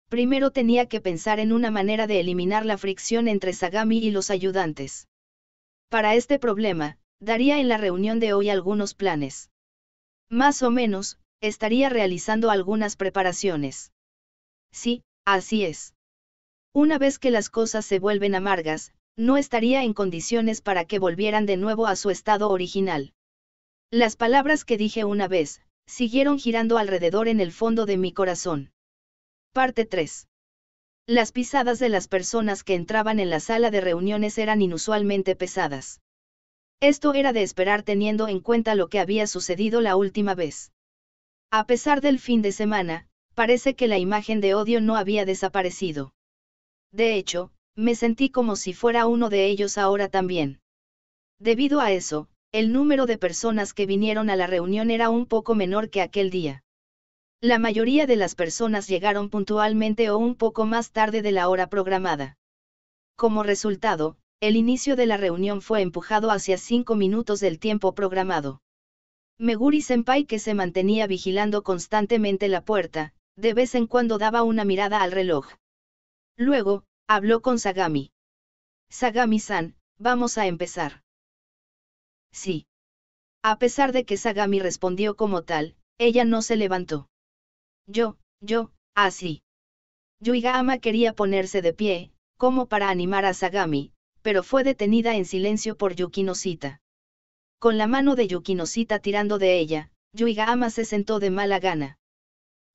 A: Primero tenía que pensar en una manera de eliminar la fricción entre Sagami y los ayudantes. Para este problema, daría en la reunión de hoy algunos planes. Más o menos, estaría realizando algunas preparaciones. Sí, así es. Una vez que las cosas se vuelven amargas, no estaría en condiciones para que volvieran de nuevo a su estado original. Las palabras que dije una vez, siguieron girando alrededor en el fondo de mi corazón. Parte 3. Las pisadas de las personas que entraban en la sala de reuniones eran inusualmente pesadas. Esto era de esperar teniendo en cuenta lo que había sucedido la última vez. A pesar del fin de semana, parece que la imagen de odio no había desaparecido. De hecho, me sentí como si fuera uno de ellos ahora también. Debido a eso, el número de personas que vinieron a la reunión era un poco menor que aquel día. La mayoría de las personas llegaron puntualmente o un poco más tarde de la hora programada. Como resultado, el inicio de la reunión fue empujado hacia 5 minutos del tiempo programado. Meguri-senpai, que se mantenía vigilando constantemente la puerta, de vez en cuando daba una mirada al reloj. Luego, habló con Sagami. Sagami-san, vamos a empezar. Sí. A pesar de que Sagami respondió como tal, ella no se levantó. Así. Yuigahama quería ponerse de pie, como para animar a Sagami, pero fue detenida en silencio por Yukinoshita. Con la mano de Yukinoshita tirando de ella, Yuigahama se sentó de mala gana.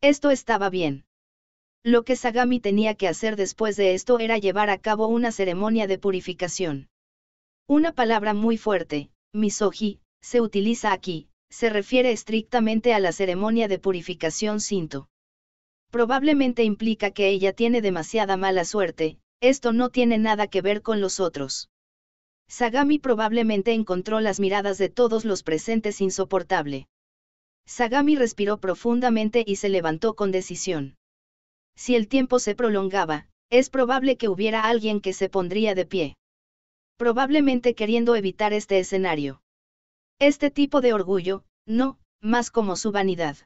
A: Esto estaba bien. Lo que Sagami tenía que hacer después de esto era llevar a cabo una ceremonia de purificación. Una palabra muy fuerte, misogi, se utiliza aquí, se refiere estrictamente a la ceremonia de purificación Shinto. Probablemente implica que ella tiene demasiada mala suerte, esto no tiene nada que ver con los otros. Sagami probablemente encontró las miradas de todos los presentes insoportable. Sagami respiró profundamente y se levantó con decisión. Si el tiempo se prolongaba, es probable que hubiera alguien que se pondría de pie. Probablemente queriendo evitar este escenario. Este tipo de orgullo, no, más como su vanidad.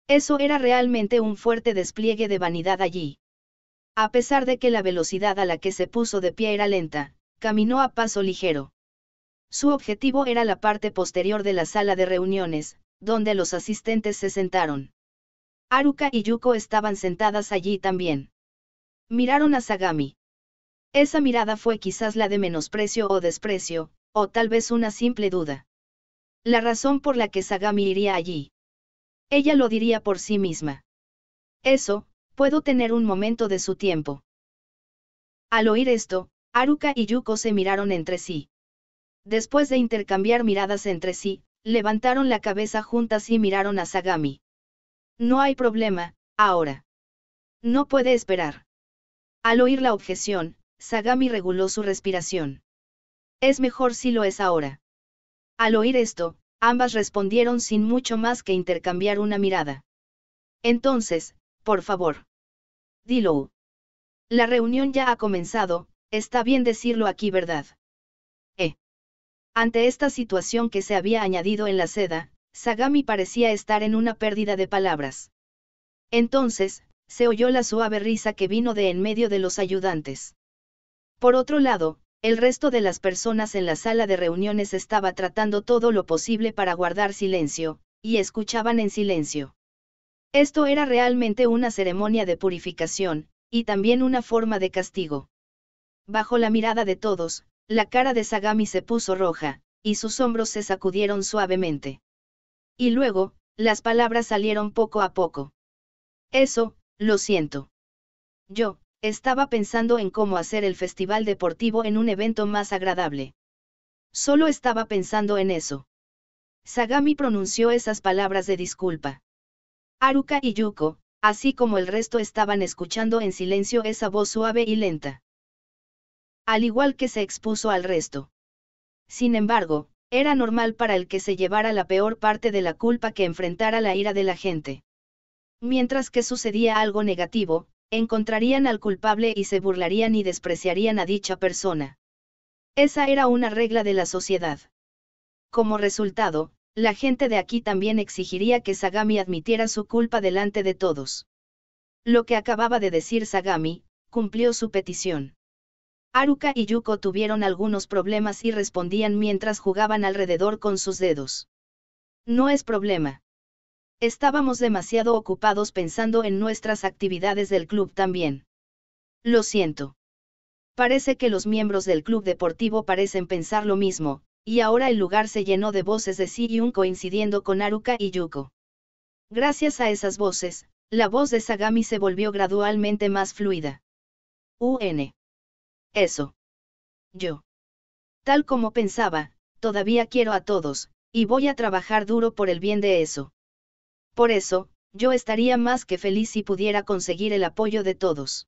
A: Eso era realmente un fuerte despliegue de vanidad allí. A pesar de que la velocidad a la que se puso de pie era lenta, caminó a paso ligero. Su objetivo era la parte posterior de la sala de reuniones, donde los asistentes se sentaron. Haruka y Yuko estaban sentadas allí también. Miraron a Sagami. Esa mirada fue quizás la de menosprecio o desprecio, o tal vez una simple duda. La razón por la que Sagami iría allí. Ella lo diría por sí misma. Eso, puedo tener un momento de su tiempo. Al oír esto, Haruka y Yuko se miraron entre sí. Después de intercambiar miradas entre sí, levantaron la cabeza juntas y miraron a Sagami. No hay problema, ahora. No puede esperar. Al oír la objeción, Sagami reguló su respiración. Es mejor si lo es ahora. Al oír esto, ambas respondieron sin mucho más que intercambiar una mirada. Entonces, por favor. Dilo. La reunión ya ha comenzado, está bien decirlo aquí, ¿verdad? Ante esta situación que se había añadido en la seda, Sagami parecía estar en una pérdida de palabras. Entonces, se oyó la suave risa que vino de en medio de los ayudantes. Por otro lado, el resto de las personas en la sala de reuniones estaba tratando todo lo posible para guardar silencio, y escuchaban en silencio. Esto era realmente una ceremonia de purificación, y también una forma de castigo. Bajo la mirada de todos, la cara de Sagami se puso roja, y sus hombros se sacudieron suavemente. Y luego, las palabras salieron poco a poco. Eso, lo siento. Yo, estaba pensando en cómo hacer el festival deportivo en un evento más agradable. Solo estaba pensando en eso. Sagami pronunció esas palabras de disculpa. Haruka y Yuko, así como el resto, estaban escuchando en silencio esa voz suave y lenta. Al igual que se expuso al resto. Sin embargo, era normal para el que se llevara la peor parte de la culpa que enfrentara la ira de la gente. Mientras que sucedía algo negativo, encontrarían al culpable y se burlarían y despreciarían a dicha persona. Esa era una regla de la sociedad. Como resultado, la gente de aquí también exigiría que Sagami admitiera su culpa delante de todos. Lo que acababa de decir Sagami, cumplió su petición. Haruka y Yuko tuvieron algunos problemas y respondían mientras jugaban alrededor con sus dedos. No es problema. Estábamos demasiado ocupados pensando en nuestras actividades del club también. Lo siento. Parece que los miembros del club deportivo parecen pensar lo mismo, y ahora el lugar se llenó de voces de sí y un coincidiendo con Haruka y Yuko. Gracias a esas voces, la voz de Sagami se volvió gradualmente más fluida. Eso. Yo. Tal como pensaba, todavía quiero a todos, y voy a trabajar duro por el bien de eso. Por eso, yo estaría más que feliz si pudiera conseguir el apoyo de todos.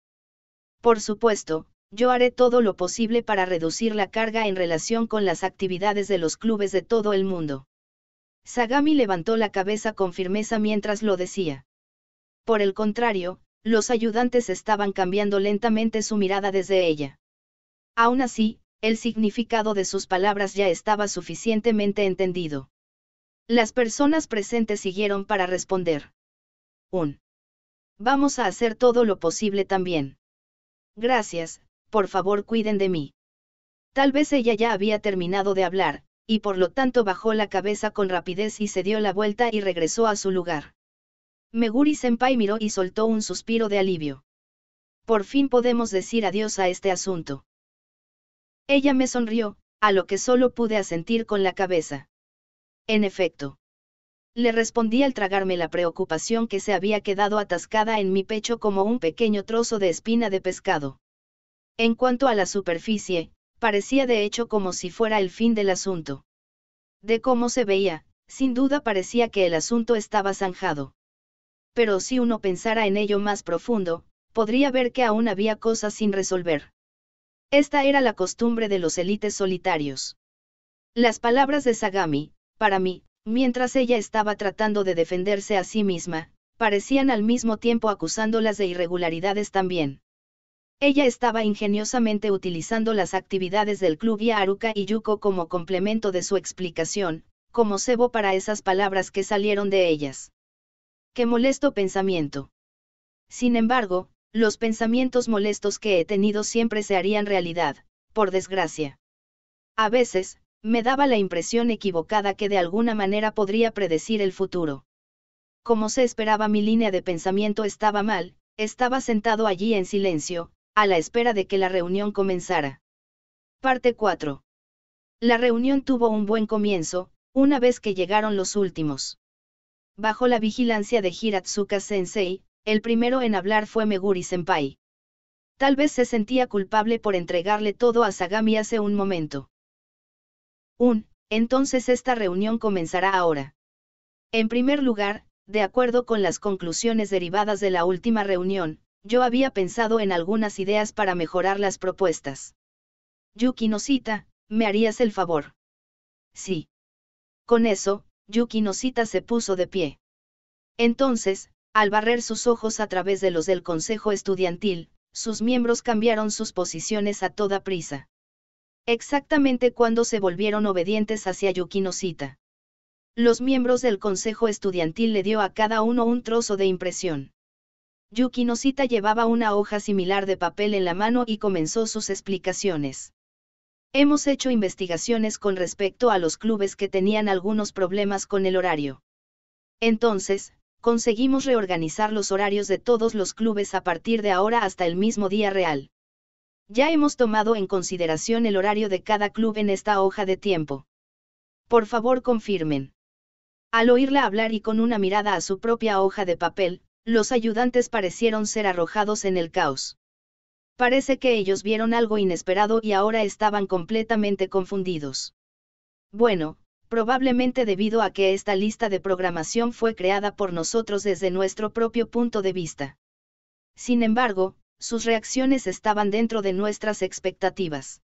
A: Por supuesto, yo haré todo lo posible para reducir la carga en relación con las actividades de los clubes de todo el mundo. Sagami levantó la cabeza con firmeza mientras lo decía. Por el contrario, los ayudantes estaban cambiando lentamente su mirada desde ella. Aún así, el significado de sus palabras ya estaba suficientemente entendido. Las personas presentes siguieron para responder. Vamos a hacer todo lo posible también. Gracias, por favor cuiden de mí. Tal vez ella ya había terminado de hablar, y por lo tanto bajó la cabeza con rapidez y se dio la vuelta y regresó a su lugar. Meguri-senpai miró y soltó un suspiro de alivio. Por fin podemos decir adiós a este asunto. Ella me sonrió, a lo que solo pude asentir con la cabeza. En efecto. Le respondí al tragarme la preocupación que se había quedado atascada en mi pecho como un pequeño trozo de espina de pescado. En cuanto a la superficie, parecía de hecho como si fuera el fin del asunto. De cómo se veía, sin duda parecía que el asunto estaba zanjado. Pero si uno pensara en ello más profundo, podría ver que aún había cosas sin resolver. Esta era la costumbre de los élites solitarios. Las palabras de Sagami, para mí, mientras ella estaba tratando de defenderse a sí misma, parecían al mismo tiempo acusándolas de irregularidades también. Ella estaba ingeniosamente utilizando las actividades del club y a Haruka y Yuko como complemento de su explicación, como cebo para esas palabras que salieron de ellas. ¡Qué molesto pensamiento! Sin embargo, los pensamientos molestos que he tenido siempre se harían realidad, por desgracia. A veces, me daba la impresión equivocada que de alguna manera podría predecir el futuro. Como se esperaba, mi línea de pensamiento estaba mal, estaba sentado allí en silencio, a la espera de que la reunión comenzara. Parte 4. La reunión tuvo un buen comienzo, una vez que llegaron los últimos. Bajo la vigilancia de Hiratsuka-sensei, el primero en hablar fue Meguri-senpai. Tal vez se sentía culpable por entregarle todo a Sagami hace un momento. Entonces esta reunión comenzará ahora. En primer lugar, de acuerdo con las conclusiones derivadas de la última reunión, yo había pensado en algunas ideas para mejorar las propuestas. Yuki Noshita, ¿me harías el favor? Sí. Con eso, Yuki Noshita se puso de pie. Entonces, al barrer sus ojos a través de los del consejo estudiantil, sus miembros cambiaron sus posiciones a toda prisa. Exactamente cuando se volvieron obedientes hacia Yuki Noshita. Los miembros del consejo estudiantil le dio a cada uno un trozo de impresión. Yuki Noshita llevaba una hoja similar de papel en la mano y comenzó sus explicaciones. Hemos hecho investigaciones con respecto a los clubes que tenían algunos problemas con el horario. Entonces, conseguimos reorganizar los horarios de todos los clubes a partir de ahora hasta el mismo día real. Ya hemos tomado en consideración el horario de cada club en esta hoja de tiempo. Por favor, confirmen. Al oírla hablar y con una mirada a su propia hoja de papel, los ayudantes parecieron ser arrojados en el caos. Parece que ellos vieron algo inesperado y ahora estaban completamente confundidos. Bueno, probablemente debido a que esta lista de programación fue creada por nosotros desde nuestro propio punto de vista. Sin embargo, sus reacciones estaban dentro de nuestras expectativas.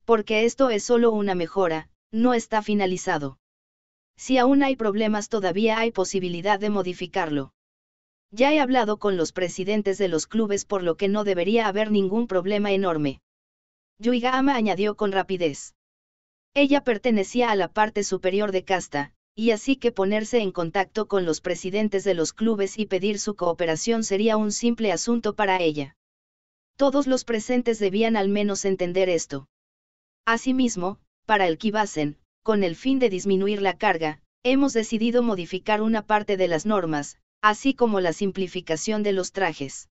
A: Porque esto es solo una mejora, no está finalizado. Si aún hay problemas, todavía hay posibilidad de modificarlo. Ya he hablado con los presidentes de los clubes, por lo que no debería haber ningún problema enorme. Yuigahama añadió con rapidez. Ella pertenecía a la parte superior de casta, y así que ponerse en contacto con los presidentes de los clubes y pedir su cooperación sería un simple asunto para ella. Todos los presentes debían al menos entender esto. Asimismo, para el Kibasen, con el fin de disminuir la carga, hemos decidido modificar una parte de las normas, así como la simplificación de los trajes.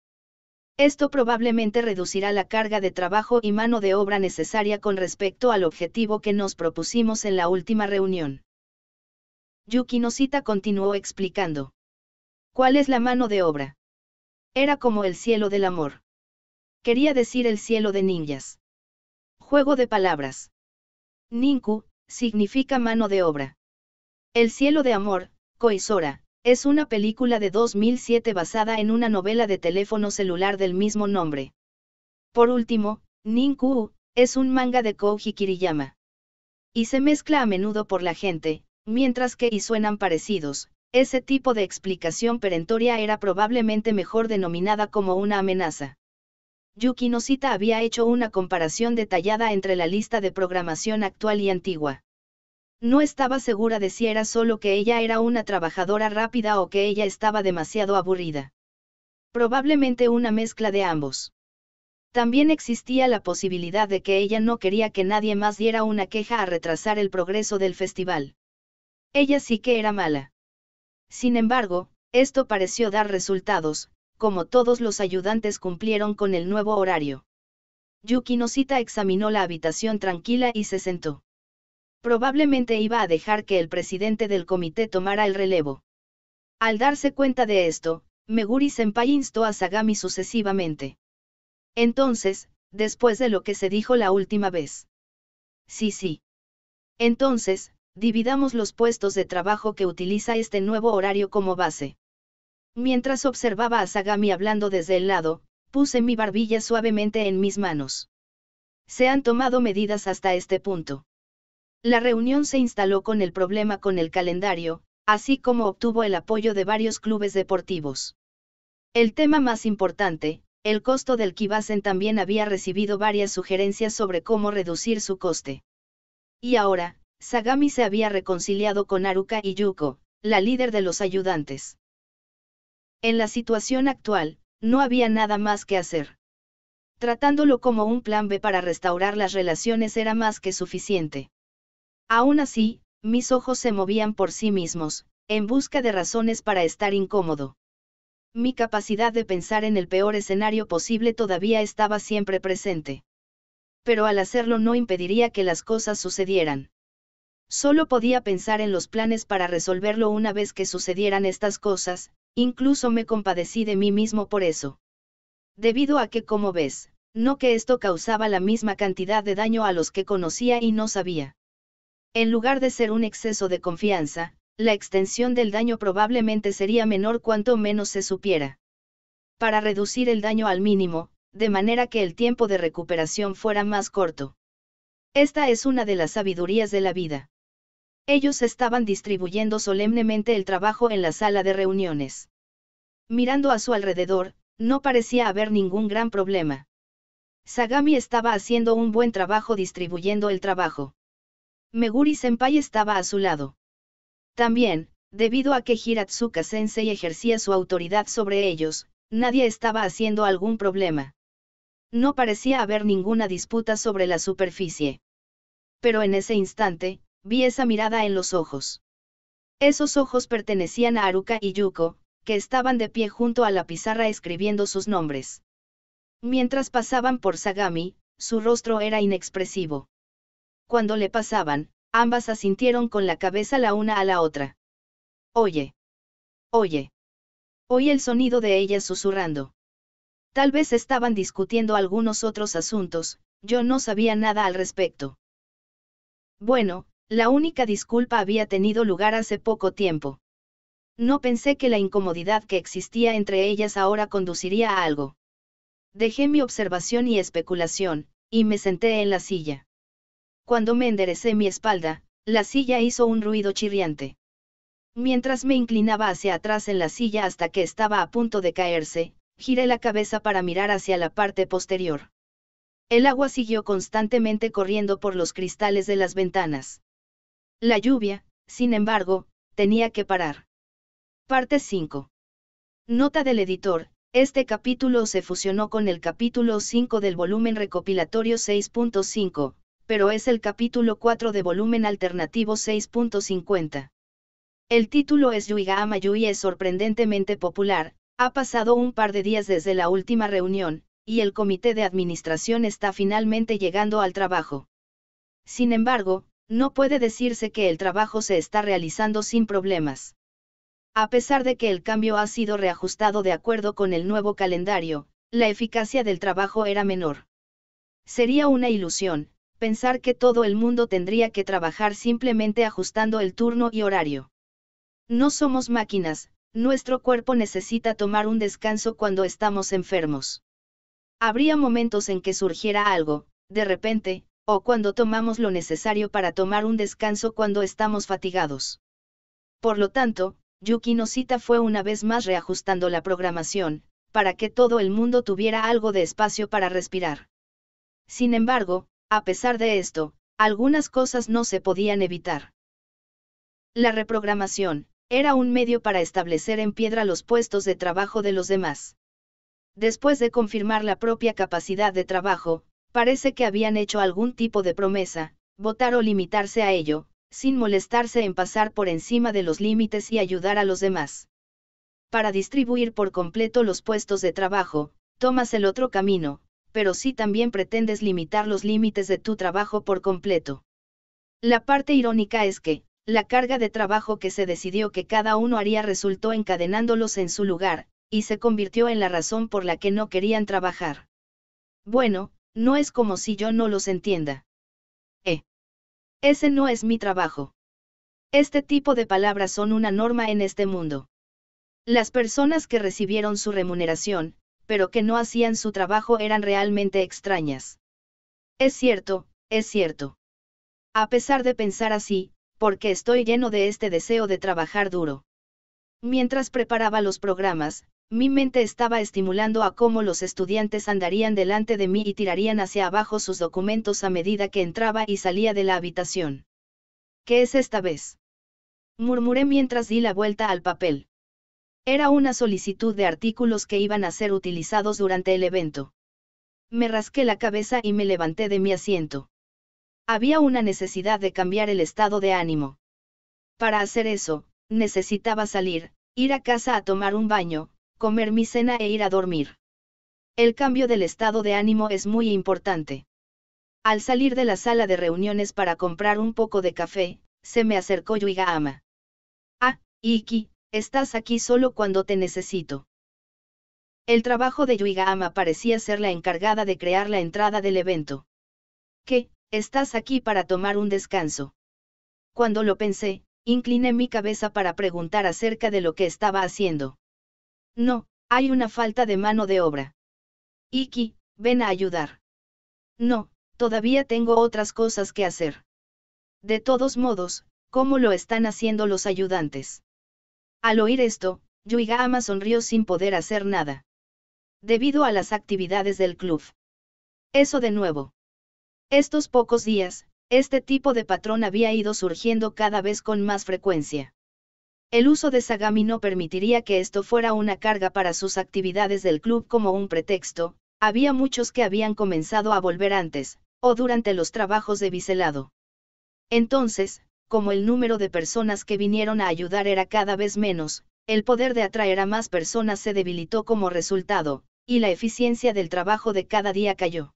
A: Esto probablemente reducirá la carga de trabajo y mano de obra necesaria con respecto al objetivo que nos propusimos en la última reunión. Yuki Noshita continuó explicando. ¿Cuál es la mano de obra? Era como el cielo del amor. Quería decir el cielo de ninjas. Juego de palabras. Ninku significa mano de obra. El cielo de amor, Koisora, es una película de 2007 basada en una novela de teléfono celular del mismo nombre. Por último, Ninku es un manga de Kouji Kiriyama. Y se mezcla a menudo por la gente, mientras que y suenan parecidos. Ese tipo de explicación perentoria era probablemente mejor denominada como una amenaza. Yuki Noshita había hecho una comparación detallada entre la lista de programación actual y antigua. No estaba segura de si era solo que ella era una trabajadora rápida o que ella estaba demasiado aburrida. Probablemente una mezcla de ambos. También existía la posibilidad de que ella no quería que nadie más diera una queja a retrasar el progreso del festival. Ella sí que era mala. Sin embargo, esto pareció dar resultados, como todos los ayudantes cumplieron con el nuevo horario. Yuki Noshita examinó la habitación tranquila y se sentó. Probablemente iba a dejar que el presidente del comité tomara el relevo. Al darse cuenta de esto, Meguri-senpai instó a Sagami sucesivamente. Entonces, después de lo que se dijo la última vez. Sí. Entonces, dividamos los puestos de trabajo que utiliza este nuevo horario como base. Mientras observaba a Sagami hablando desde el lado, puse mi barbilla suavemente en mis manos. Se han tomado medidas hasta este punto. La reunión se instaló con el problema con el calendario, así como obtuvo el apoyo de varios clubes deportivos. El tema más importante, el costo del Kibasen, también había recibido varias sugerencias sobre cómo reducir su coste. Y ahora, Sagami se había reconciliado con Haruka y Yuko, la líder de los ayudantes. En la situación actual, no había nada más que hacer. Tratándolo como un plan B para restaurar las relaciones era más que suficiente. Aún así, mis ojos se movían por sí mismos, en busca de razones para estar incómodo. Mi capacidad de pensar en el peor escenario posible todavía estaba siempre presente. Pero al hacerlo no impediría que las cosas sucedieran. Solo podía pensar en los planes para resolverlo una vez que sucedieran estas cosas, incluso me compadecí de mí mismo por eso. Debido a que, como ves, no que esto causaba la misma cantidad de daño a los que conocía y no sabía. En lugar de ser un exceso de confianza, la extensión del daño probablemente sería menor cuanto menos se supiera. Para reducir el daño al mínimo, de manera que el tiempo de recuperación fuera más corto. Esta es una de las sabidurías de la vida. Ellos estaban distribuyendo solemnemente el trabajo en la sala de reuniones. Mirando a su alrededor, no parecía haber ningún gran problema. Sagami estaba haciendo un buen trabajo distribuyendo el trabajo. Meguri-senpai estaba a su lado. También, debido a que Hiratsuka-sensei ejercía su autoridad sobre ellos, nadie estaba haciendo algún problema. No parecía haber ninguna disputa sobre la superficie. Pero en ese instante, vi esa mirada en los ojos. Esos ojos pertenecían a Haruka y Yuko, que estaban de pie junto a la pizarra escribiendo sus nombres. Mientras pasaban por Sagami, su rostro era inexpresivo. Cuando le pasaban, ambas asintieron con la cabeza la una a la otra. Oye. Oye. Oí el sonido de ellas susurrando. Tal vez estaban discutiendo algunos otros asuntos, yo no sabía nada al respecto. Bueno, la única disculpa había tenido lugar hace poco tiempo. No pensé que la incomodidad que existía entre ellas ahora conduciría a algo. Dejé mi observación y especulación, y me senté en la silla. Cuando me enderecé mi espalda, la silla hizo un ruido chirriante. Mientras me inclinaba hacia atrás en la silla hasta que estaba a punto de caerse, giré la cabeza para mirar hacia la parte posterior. El agua siguió constantemente corriendo por los cristales de las ventanas. La lluvia, sin embargo, tenía que parar. Parte 5. Nota del editor: este capítulo se fusionó con el capítulo 5 del volumen recopilatorio 6.5, pero es el capítulo 4 de volumen alternativo 6.50. El título es Yuiga Ama Yui es sorprendentemente popular, ha pasado un par de días desde la última reunión, y el comité de administración está finalmente llegando al trabajo. Sin embargo, no puede decirse que el trabajo se está realizando sin problemas. A pesar de que el cambio ha sido reajustado de acuerdo con el nuevo calendario, la eficacia del trabajo era menor. Sería una ilusión pensar que todo el mundo tendría que trabajar simplemente ajustando el turno y horario. No somos máquinas, nuestro cuerpo necesita tomar un descanso cuando estamos enfermos. Habría momentos en que surgiera algo, de repente, o cuando tomamos lo necesario para tomar un descanso cuando estamos fatigados. Por lo tanto, Yuki Noshita fue una vez más reajustando la programación, para que todo el mundo tuviera algo de espacio para respirar. Sin embargo, a pesar de esto, algunas cosas no se podían evitar. La reprogramación era un medio para establecer en piedra los puestos de trabajo de los demás. Después de confirmar la propia capacidad de trabajo, parece que habían hecho algún tipo de promesa, votar o limitarse a ello, sin molestarse en pasar por encima de los límites y ayudar a los demás. Para distribuir por completo los puestos de trabajo, tomas el otro camino, pero si también pretendes limitar los límites de tu trabajo por completo. La parte irónica es que, la carga de trabajo que se decidió que cada uno haría resultó encadenándolos en su lugar, y se convirtió en la razón por la que no querían trabajar. Bueno, no es como si yo no los entienda. Ese no es mi trabajo. Este tipo de palabras son una norma en este mundo. Las personas que recibieron su remuneración, pero que no hacían su trabajo eran realmente extrañas. Es cierto, es cierto. A pesar de pensar así, porque estoy lleno de este deseo de trabajar duro. Mientras preparaba los programas, mi mente estaba estimulando a cómo los estudiantes andarían delante de mí y tirarían hacia abajo sus documentos a medida que entraba y salía de la habitación. ¿Qué es esta vez?, murmuré mientras di la vuelta al papel. Era una solicitud de artículos que iban a ser utilizados durante el evento. Me rasqué la cabeza y me levanté de mi asiento. Había una necesidad de cambiar el estado de ánimo. Para hacer eso, necesitaba salir, ir a casa a tomar un baño, comer mi cena e ir a dormir. El cambio del estado de ánimo es muy importante. Al salir de la sala de reuniones para comprar un poco de café, se me acercó Yuiga-ama. Ah, Iki, estás aquí solo cuando te necesito. El trabajo de Yuiga-ama parecía ser la encargada de crear la entrada del evento. ¿Qué, estás aquí para tomar un descanso? Cuando lo pensé, incliné mi cabeza para preguntar acerca de lo que estaba haciendo. No, hay una falta de mano de obra. Iki, ven a ayudar. No, todavía tengo otras cosas que hacer. De todos modos, ¿cómo lo están haciendo los ayudantes? Al oír esto, Yuiga-ama sonrió sin poder hacer nada. Debido a las actividades del club. Eso de nuevo. Estos pocos días, este tipo de patrón había ido surgiendo cada vez con más frecuencia. El uso de Sagami no permitiría que esto fuera una carga para sus actividades del club como un pretexto. Había muchos que habían comenzado a volver antes, o durante los trabajos de biselado. Entonces, como el número de personas que vinieron a ayudar era cada vez menos, el poder de atraer a más personas se debilitó como resultado, y la eficiencia del trabajo de cada día cayó.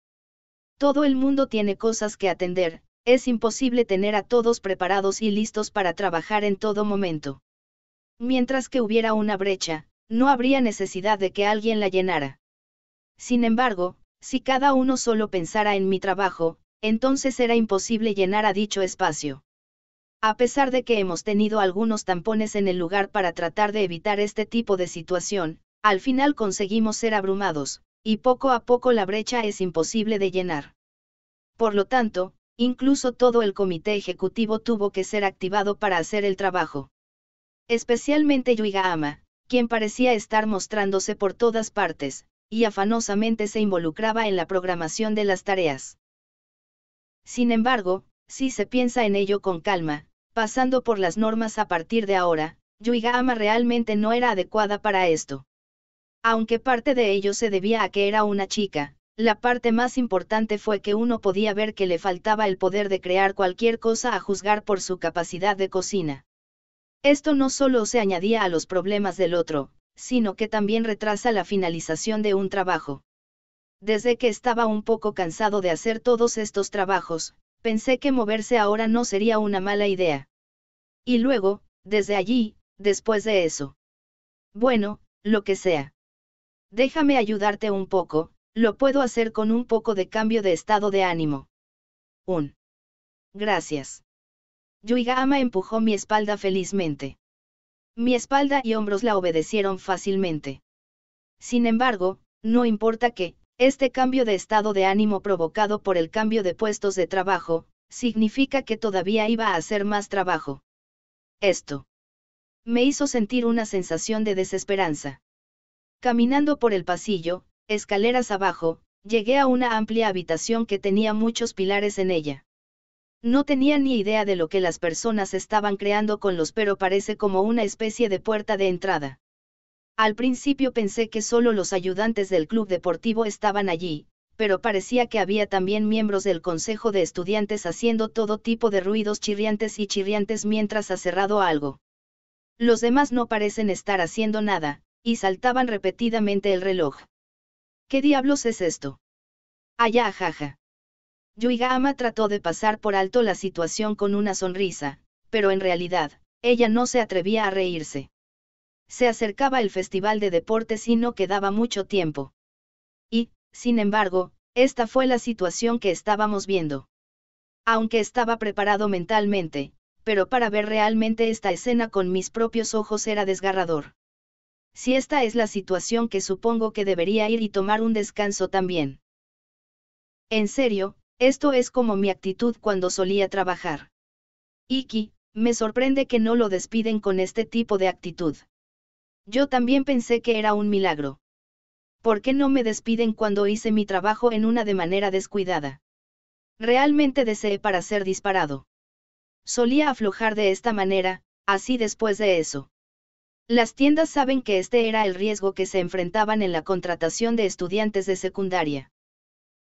A: Todo el mundo tiene cosas que atender, es imposible tener a todos preparados y listos para trabajar en todo momento. Mientras que hubiera una brecha, no habría necesidad de que alguien la llenara. Sin embargo, si cada uno solo pensara en mi trabajo, entonces era imposible llenar a dicho espacio. A pesar de que hemos tenido algunos tampones en el lugar para tratar de evitar este tipo de situación, al final conseguimos ser abrumados, y poco a poco la brecha es imposible de llenar. Por lo tanto, incluso todo el comité ejecutivo tuvo que ser activado para hacer el trabajo. Especialmente Yuiga-ama, quien parecía estar mostrándose por todas partes, y afanosamente se involucraba en la programación de las tareas. Sin embargo, si se piensa en ello con calma, pasando por las normas a partir de ahora, Yuiga-ama realmente no era adecuada para esto. Aunque parte de ello se debía a que era una chica, la parte más importante fue que uno podía ver que le faltaba el poder de crear cualquier cosa a juzgar por su capacidad de cocina. Esto no solo se añadía a los problemas del otro, sino que también retrasa la finalización de un trabajo. Desde que estaba un poco cansado de hacer todos estos trabajos, pensé que moverse ahora no sería una mala idea. Y luego, desde allí, después de eso. Bueno, lo que sea. Déjame ayudarte un poco, lo puedo hacer con un poco de cambio de estado de ánimo. Gracias. Yuiga-ama empujó mi espalda felizmente. Mi espalda y hombros la obedecieron fácilmente. Sin embargo, no importa que, este cambio de estado de ánimo provocado por el cambio de puestos de trabajo, significa que todavía iba a hacer más trabajo. Esto me hizo sentir una sensación de desesperanza. Caminando por el pasillo, escaleras abajo, llegué a una amplia habitación que tenía muchos pilares en ella. No tenía ni idea de lo que las personas estaban creando con los, pero parece como una especie de puerta de entrada. Al principio pensé que solo los ayudantes del club deportivo estaban allí, pero parecía que había también miembros del consejo de estudiantes haciendo todo tipo de ruidos chirriantes mientras ha cerrado algo. Los demás no parecen estar haciendo nada, y saltaban repetidamente el reloj. ¿Qué diablos es esto? Allá, jaja. Yuiga-ama trató de pasar por alto la situación con una sonrisa, pero en realidad, ella no se atrevía a reírse. Se acercaba el festival de deportes y no quedaba mucho tiempo. Y, sin embargo, esta fue la situación que estábamos viendo. Aunque estaba preparado mentalmente, pero para ver realmente esta escena con mis propios ojos era desgarrador. Si esta es la situación, que supongo que debería ir y tomar un descanso también. En serio, esto es como mi actitud cuando solía trabajar. Iki, me sorprende que no lo despiden con este tipo de actitud. Yo también pensé que era un milagro. ¿Por qué no me despiden cuando hice mi trabajo en una de manera descuidada? Realmente deseé para ser disparado. Solía aflojar de esta manera, así después de eso. Las tiendas saben que este era el riesgo que se enfrentaban en la contratación de estudiantes de secundaria.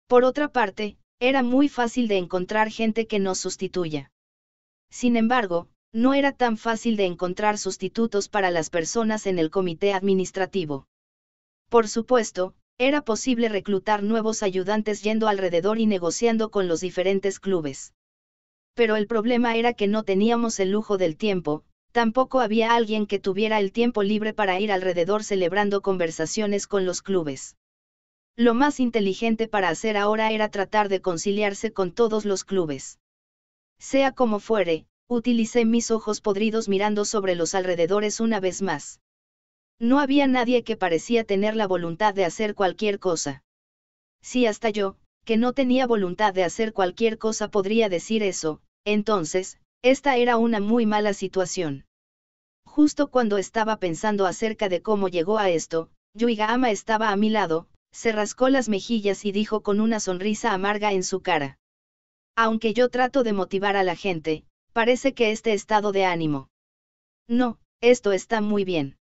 A: Por otra parte, era muy fácil de encontrar gente que nos sustituya. Sin embargo, no era tan fácil de encontrar sustitutos para las personas en el comité administrativo. Por supuesto, era posible reclutar nuevos ayudantes yendo alrededor y negociando con los diferentes clubes. Pero el problema era que no teníamos el lujo del tiempo, tampoco había alguien que tuviera el tiempo libre para ir alrededor celebrando conversaciones con los clubes. Lo más inteligente para hacer ahora era tratar de conciliarse con todos los clubes. Sea como fuere, utilicé mis ojos podridos mirando sobre los alrededores una vez más. No había nadie que parecía tener la voluntad de hacer cualquier cosa. Si hasta yo, que no tenía voluntad de hacer cualquier cosa podría decir eso, entonces, esta era una muy mala situación. Justo cuando estaba pensando acerca de cómo llegó a esto, Yuigahama estaba a mi lado, se rascó las mejillas y dijo con una sonrisa amarga en su cara. Aunque yo trato de motivar a la gente, parece que este estado de ánimo. No, esto está muy bien.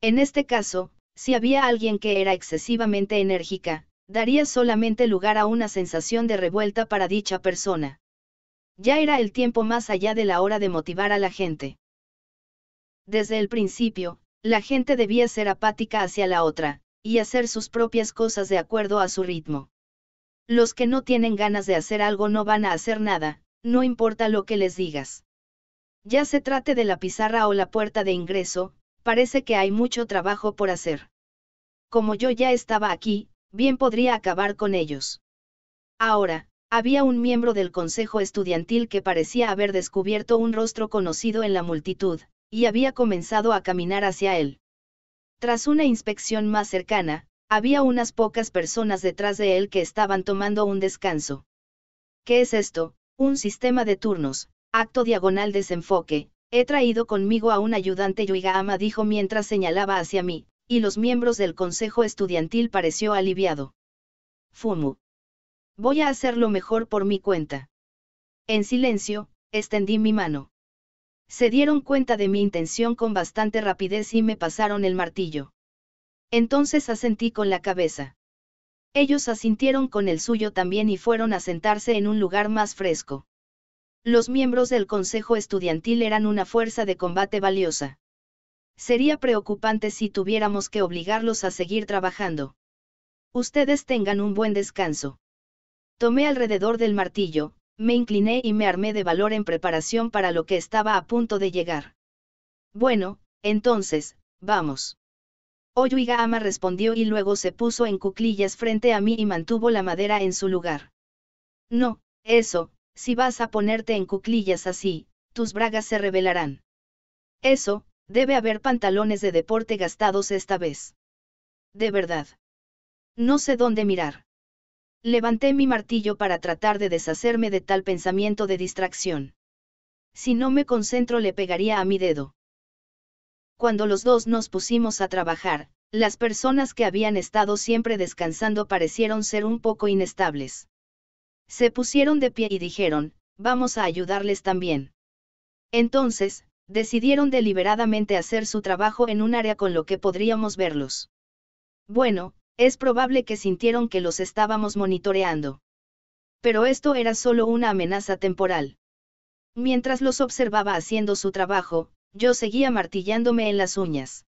A: En este caso, si había alguien que era excesivamente enérgica, daría solamente lugar a una sensación de revuelta para dicha persona. Ya era el tiempo más allá de la hora de motivar a la gente. Desde el principio, la gente debía ser apática hacia la otra, y hacer sus propias cosas de acuerdo a su ritmo. Los que no tienen ganas de hacer algo no van a hacer nada, no importa lo que les digas. Ya se trate de la pizarra o la puerta de ingreso, parece que hay mucho trabajo por hacer. Como yo ya estaba aquí, bien podría acabar con ellos. Ahora, había un miembro del consejo estudiantil que parecía haber descubierto un rostro conocido en la multitud, y había comenzado a caminar hacia él. Tras una inspección más cercana, había unas pocas personas detrás de él que estaban tomando un descanso. ¿Qué es esto? Un sistema de turnos, acto diagonal desenfoque. He traído conmigo a un ayudante, Yuigahama dijo mientras señalaba hacia mí, y los miembros del consejo estudiantil pareció aliviado. Fumu. Voy a hacerlo mejor por mi cuenta. En silencio, extendí mi mano. Se dieron cuenta de mi intención con bastante rapidez y me pasaron el martillo. Entonces asentí con la cabeza. Ellos asintieron con el suyo también y fueron a sentarse en un lugar más fresco. Los miembros del consejo estudiantil eran una fuerza de combate valiosa. Sería preocupante si tuviéramos que obligarlos a seguir trabajando. Ustedes tengan un buen descanso. Tomé alrededor del martillo, me incliné y me armé de valor en preparación para lo que estaba a punto de llegar. Bueno, entonces, vamos. Yuigahama respondió y luego se puso en cuclillas frente a mí y mantuvo la madera en su lugar. No, eso. Si vas a ponerte en cuclillas así, tus bragas se revelarán. Eso, debe haber pantalones de deporte gastados esta vez. De verdad. No sé dónde mirar. Levanté mi martillo para tratar de deshacerme de tal pensamiento de distracción. Si no me concentro le pegaría a mi dedo. Cuando los dos nos pusimos a trabajar, las personas que habían estado siempre descansando parecieron ser un poco inestables. Se pusieron de pie y dijeron, vamos a ayudarles también. Entonces, decidieron deliberadamente hacer su trabajo en un área con lo que podríamos verlos. Bueno, es probable que sintieron que los estábamos monitoreando. Pero esto era solo una amenaza temporal. Mientras los observaba haciendo su trabajo, yo seguía martillándome en las uñas.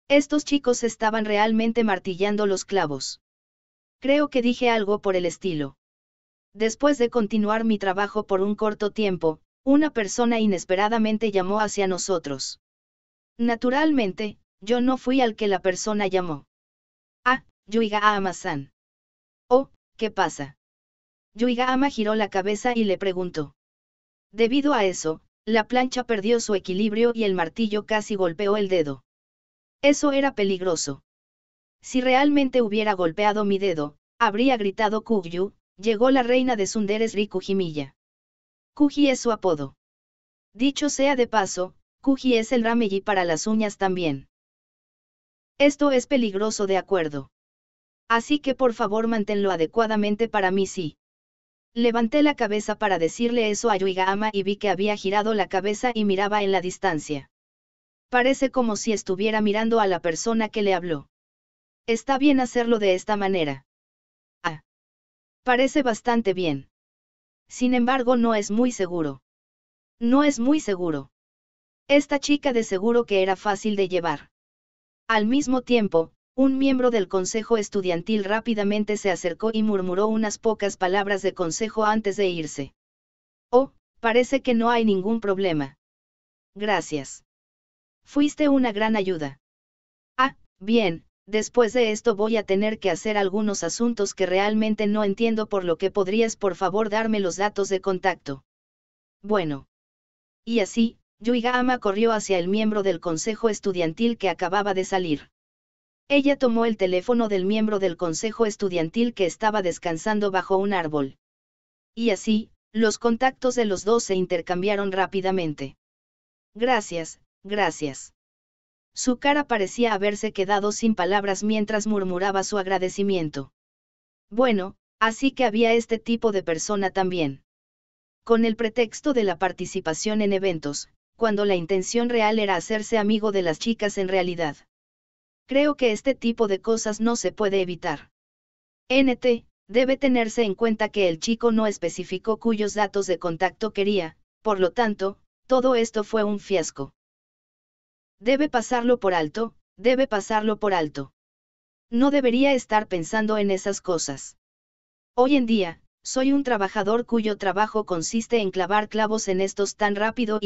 A: Estos chicos estaban realmente martillando los clavos. Creo que dije algo por el estilo. Después de continuar mi trabajo por un corto tiempo, una persona inesperadamente llamó hacia nosotros. Naturalmente, yo no fui al que la persona llamó. Ah, Yuigahama-san. Oh, ¿qué pasa? Yuigahama giró la cabeza y le preguntó. Debido a eso, la plancha perdió su equilibrio y el martillo casi golpeó el dedo. Eso era peligroso. Si realmente hubiera golpeado mi dedo, habría gritado Kugyu. Llegó la reina de Sunderes Rikujimiya. Kuji es su apodo. Dicho sea de paso, Kuji es el Rameji para las uñas también. Esto es peligroso de acuerdo. Así que por favor manténlo adecuadamente para mí sí. Levanté la cabeza para decirle eso a Yuigahama y vi que había girado la cabeza y miraba en la distancia. Parece como si estuviera mirando a la persona que le habló. Está bien hacerlo de esta manera. Ah. Parece bastante bien. Sin embargo, no es muy seguro. No es muy seguro. Esta chica de seguro que era fácil de llevar. Al mismo tiempo, un miembro del consejo estudiantil rápidamente se acercó y murmuró unas pocas palabras de consejo antes de irse. Oh, parece que no hay ningún problema. Gracias. Fuiste una gran ayuda. Ah, bien, después de esto voy a tener que hacer algunos asuntos que realmente no entiendo, por lo que podrías por favor darme los datos de contacto. Bueno. Y así, Yuiga-ama corrió hacia el miembro del consejo estudiantil que acababa de salir. Ella tomó el teléfono del miembro del consejo estudiantil que estaba descansando bajo un árbol. Y así, los contactos de los dos se intercambiaron rápidamente. Gracias, gracias. Su cara parecía haberse quedado sin palabras mientras murmuraba su agradecimiento. Bueno, así que había este tipo de persona también. Con el pretexto de la participación en eventos, cuando la intención real era hacerse amigo de las chicas en realidad. Creo que este tipo de cosas no se puede evitar. Debe tenerse en cuenta que el chico no especificó cuyos datos de contacto quería, por lo tanto, todo esto fue un fiasco. Debe pasarlo por alto, debe pasarlo por alto. No debería estar pensando en esas cosas. Hoy en día, soy un trabajador cuyo trabajo consiste en clavar clavos en estos tan rápido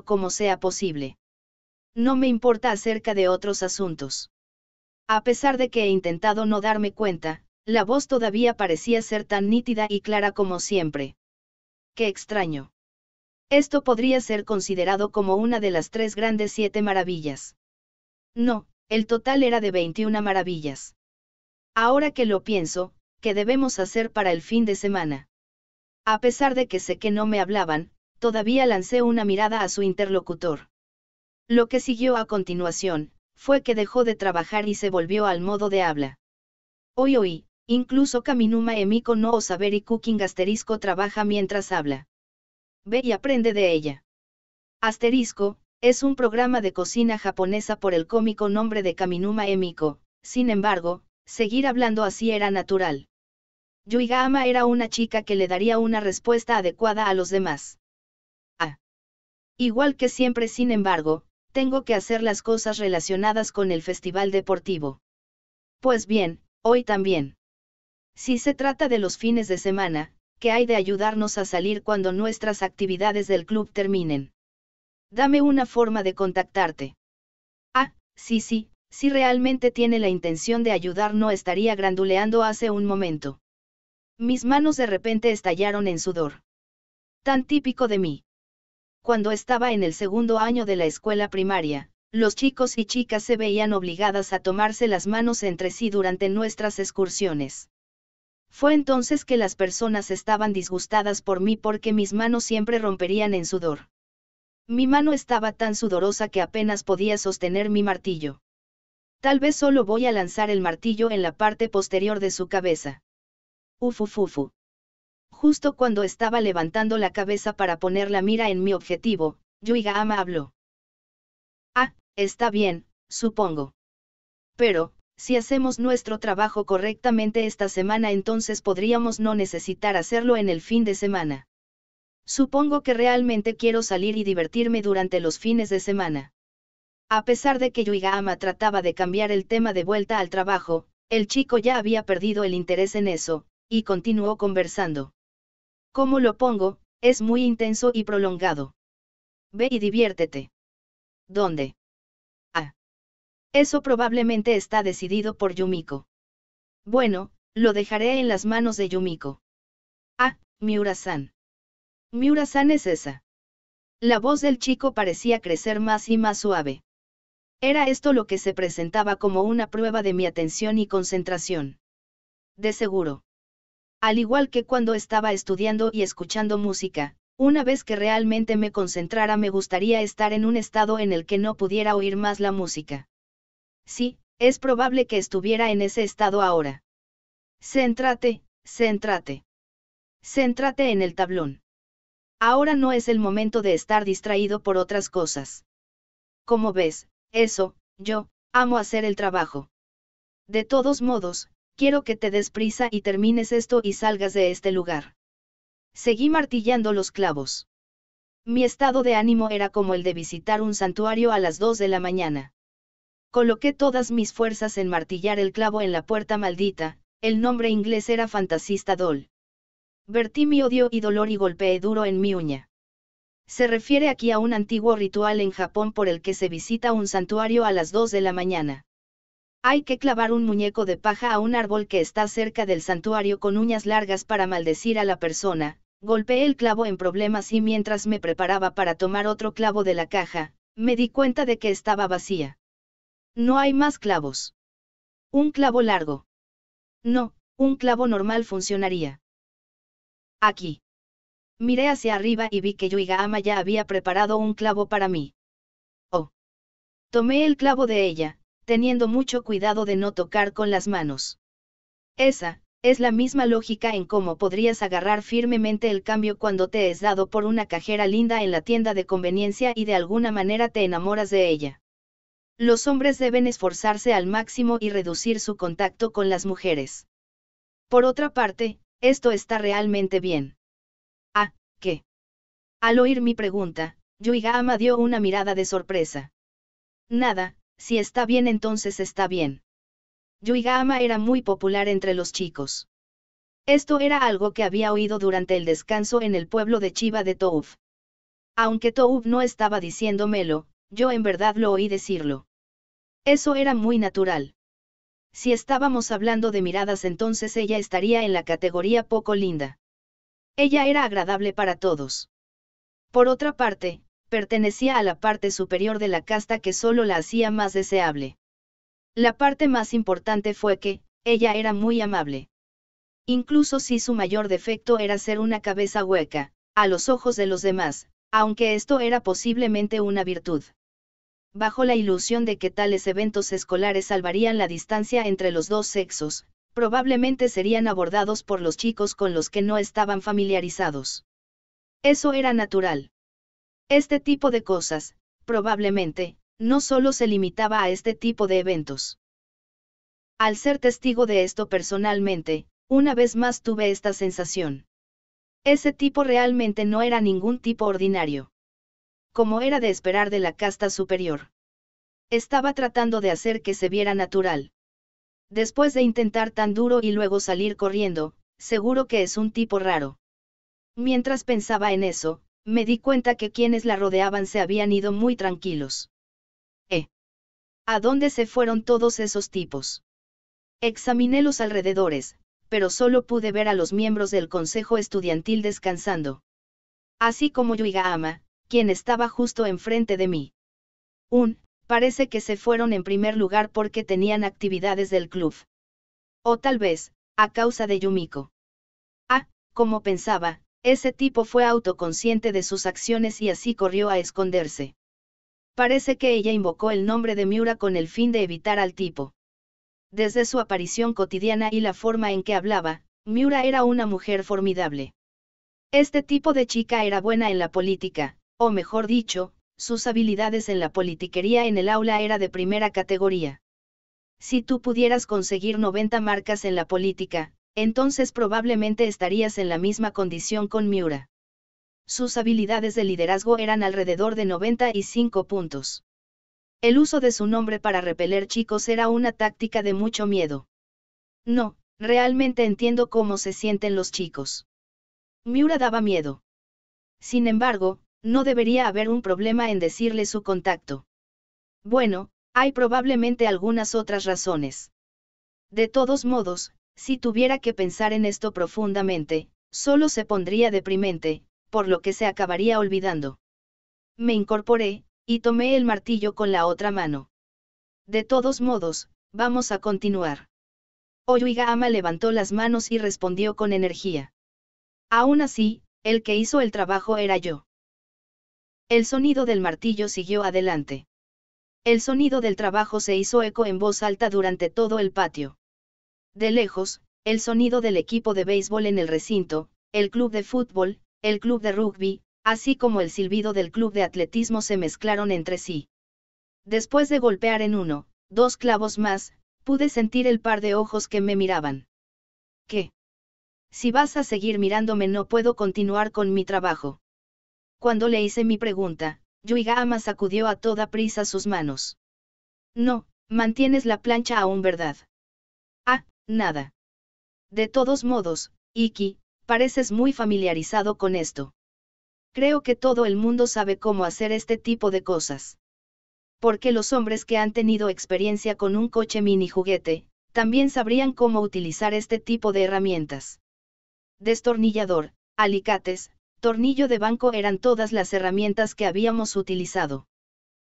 A: como sea posible. No me importa acerca de otros asuntos. A pesar de que he intentado no darme cuenta, la voz todavía parecía ser tan nítida y clara como siempre. ¡Qué extraño! Esto podría ser considerado como una de las 3 grandes 7 maravillas. No, el total era de 21 maravillas. Ahora que lo pienso, ¿qué debemos hacer para el fin de semana? A pesar de que sé que no me hablaban, todavía lancé una mirada a su interlocutor. Lo que siguió a continuación, fue que dejó de trabajar y se volvió al modo de habla. Hoy, incluso Kaminuma Emiko no Osaberi Cooking * trabaja mientras habla. Ve y aprende de ella. Es un programa de cocina japonesa por el cómico nombre de Kaminuma Emiko, sin embargo, seguir hablando así era natural. Yuiga-ama era una chica que le daría una respuesta adecuada a los demás. Ah. Igual que siempre, sin embargo, tengo que hacer las cosas relacionadas con el festival deportivo. Pues bien, hoy también. Si se trata de los fines de semana, ¿qué hay de ayudarnos a salir cuando nuestras actividades del club terminen? Dame una forma de contactarte. Ah, sí, si realmente tiene la intención de ayudar no estaría granduleando hace un momento. Mis manos de repente estallaron en sudor. Tan típico de mí. Cuando estaba en el segundo año de la escuela primaria, los chicos y chicas se veían obligadas a tomarse las manos entre sí durante nuestras excursiones. Fue entonces que las personas estaban disgustadas por mí porque mis manos siempre romperían en sudor. Mi mano estaba tan sudorosa que apenas podía sostener mi martillo. Tal vez solo voy a lanzar el martillo en la parte posterior de su cabeza. Ufufufu. Justo cuando estaba levantando la cabeza para poner la mira en mi objetivo, Yuiga-ama habló. Ah, está bien, supongo. Pero, si hacemos nuestro trabajo correctamente esta semana, entonces podríamos no necesitar hacerlo en el fin de semana. Supongo que realmente quiero salir y divertirme durante los fines de semana. A pesar de que Yuiga-ama trataba de cambiar el tema de vuelta al trabajo, el chico ya había perdido el interés en eso, y continuó conversando. ¿Cómo lo pongo? Es muy intenso y prolongado. Ve y diviértete. ¿Dónde? Ah. Eso probablemente está decidido por Yumiko. Bueno, lo dejaré en las manos de Yumiko. Ah, Miura-san. Miura-san es esa. La voz del chico parecía crecer más y más suave. Era esto lo que se presentaba como una prueba de mi atención y concentración. De seguro. Al igual que cuando estaba estudiando y escuchando música, una vez que realmente me concentrara me gustaría estar en un estado en el que no pudiera oír más la música. Sí, es probable que estuviera en ese estado ahora. Céntrate, céntrate. Céntrate en el tablón. Ahora no es el momento de estar distraído por otras cosas. como ves, yo amo hacer el trabajo. De todos modos, quiero que te des prisa y termines esto y salgas de este lugar. Seguí martillando los clavos. Mi estado de ánimo era como el de visitar un santuario a las 2 de la mañana. Coloqué todas mis fuerzas en martillar el clavo en la puerta maldita, el nombre inglés era Fantasista Doll. Vertí mi odio y dolor y golpeé duro en mi uña. Se refiere aquí a un antiguo ritual en Japón por el que se visita un santuario a las 2 de la mañana. Hay que clavar un muñeco de paja a un árbol que está cerca del santuario con uñas largas para maldecir a la persona. Golpeé el clavo en problemas y mientras me preparaba para tomar otro clavo de la caja, me di cuenta de que estaba vacía. No hay más clavos. Un clavo largo. No, un clavo normal funcionaría. Aquí. Miré hacia arriba y vi que Yuiga-ama ya había preparado un clavo para mí. Oh. Tomé el clavo de ella, teniendo mucho cuidado de no tocar con las manos. Esa es la misma lógica en cómo podrías agarrar firmemente el cambio cuando te es dado por una cajera linda en la tienda de conveniencia y de alguna manera te enamoras de ella. Los hombres deben esforzarse al máximo y reducir su contacto con las mujeres. Por otra parte, esto está realmente bien. Ah, ¿qué? Al oír mi pregunta, Yuiga-ama dio una mirada de sorpresa. Nada, si está bien entonces está bien. Yuiga-ama era muy popular entre los chicos. Esto era algo que había oído durante el descanso en el pueblo de Chiba de Touf. Aunque Touf no estaba diciéndomelo, yo en verdad lo oí decirlo. Eso era muy natural. Si estábamos hablando de miradas entonces ella estaría en la categoría poco linda. Ella era agradable para todos. Por otra parte, pertenecía a la parte superior de la casta que solo la hacía más deseable. La parte más importante fue que, ella era muy amable. Incluso si su mayor defecto era ser una cabeza hueca, a los ojos de los demás, aunque esto era posiblemente una virtud. Bajo la ilusión de que tales eventos escolares salvarían la distancia entre los dos sexos, probablemente serían abordados por los chicos con los que no estaban familiarizados. Eso era natural. Este tipo de cosas, probablemente, no solo se limitaba a este tipo de eventos. Al ser testigo de esto personalmente, una vez más tuve esta sensación. Ese tipo realmente no era ningún tipo ordinario. Como era de esperar de la casta superior. Estaba tratando de hacer que se viera natural. Después de intentar tan duro y luego salir corriendo, seguro que es un tipo raro. Mientras pensaba en eso, me di cuenta que quienes la rodeaban se habían ido muy tranquilos. ¿A dónde se fueron todos esos tipos? Examiné los alrededores, pero solo pude ver a los miembros del consejo estudiantil descansando. Así como Yuiga-ama, quien estaba justo enfrente de mí. Parece que se fueron en primer lugar porque tenían actividades del club. O tal vez, a causa de Yumiko. Como pensaba, ese tipo fue autoconsciente de sus acciones y así corrió a esconderse. Parece que ella invocó el nombre de Miura con el fin de evitar al tipo. Desde su aparición cotidiana y la forma en que hablaba, Miura era una mujer formidable. Este tipo de chica era buena en la política, o mejor dicho, sus habilidades en la politiquería en el aula era de primera categoría. Si tú pudieras conseguir 90 marcas en la política, entonces probablemente estarías en la misma condición con Miura. Sus habilidades de liderazgo eran alrededor de 95 puntos. El uso de su nombre para repeler chicos era una táctica de mucho miedo. No, realmente entiendo cómo se sienten los chicos. Miura daba miedo. Sin embargo, no debería haber un problema en decirle su contacto. Bueno, hay probablemente algunas otras razones. De todos modos, si tuviera que pensar en esto profundamente, solo se pondría deprimente, por lo que se acabaría olvidando. Me incorporé, y tomé el martillo con la otra mano. De todos modos, vamos a continuar. Yuiga-ama levantó las manos y respondió con energía. Aún así, el que hizo el trabajo era yo. El sonido del martillo siguió adelante. El sonido del trabajo se hizo eco en voz alta durante todo el patio. De lejos, el sonido del equipo de béisbol en el recinto, el club de fútbol, el club de rugby, así como el silbido del club de atletismo se mezclaron entre sí. Después de golpear en 1, 2 clavos más, pude sentir el par de ojos que me miraban. ¿Qué? Si vas a seguir mirándome no puedo continuar con mi trabajo. Cuando le hice mi pregunta, Yuiga-ama sacudió a toda prisa sus manos. No, mantienes la plancha aún, ¿verdad? Ah, nada. De todos modos, Iki, pareces muy familiarizado con esto. Creo que todo el mundo sabe cómo hacer este tipo de cosas. Porque los hombres que han tenido experiencia con un coche mini juguete, también sabrían cómo utilizar este tipo de herramientas. Destornillador, alicates, tornillo de banco eran todas las herramientas que habíamos utilizado.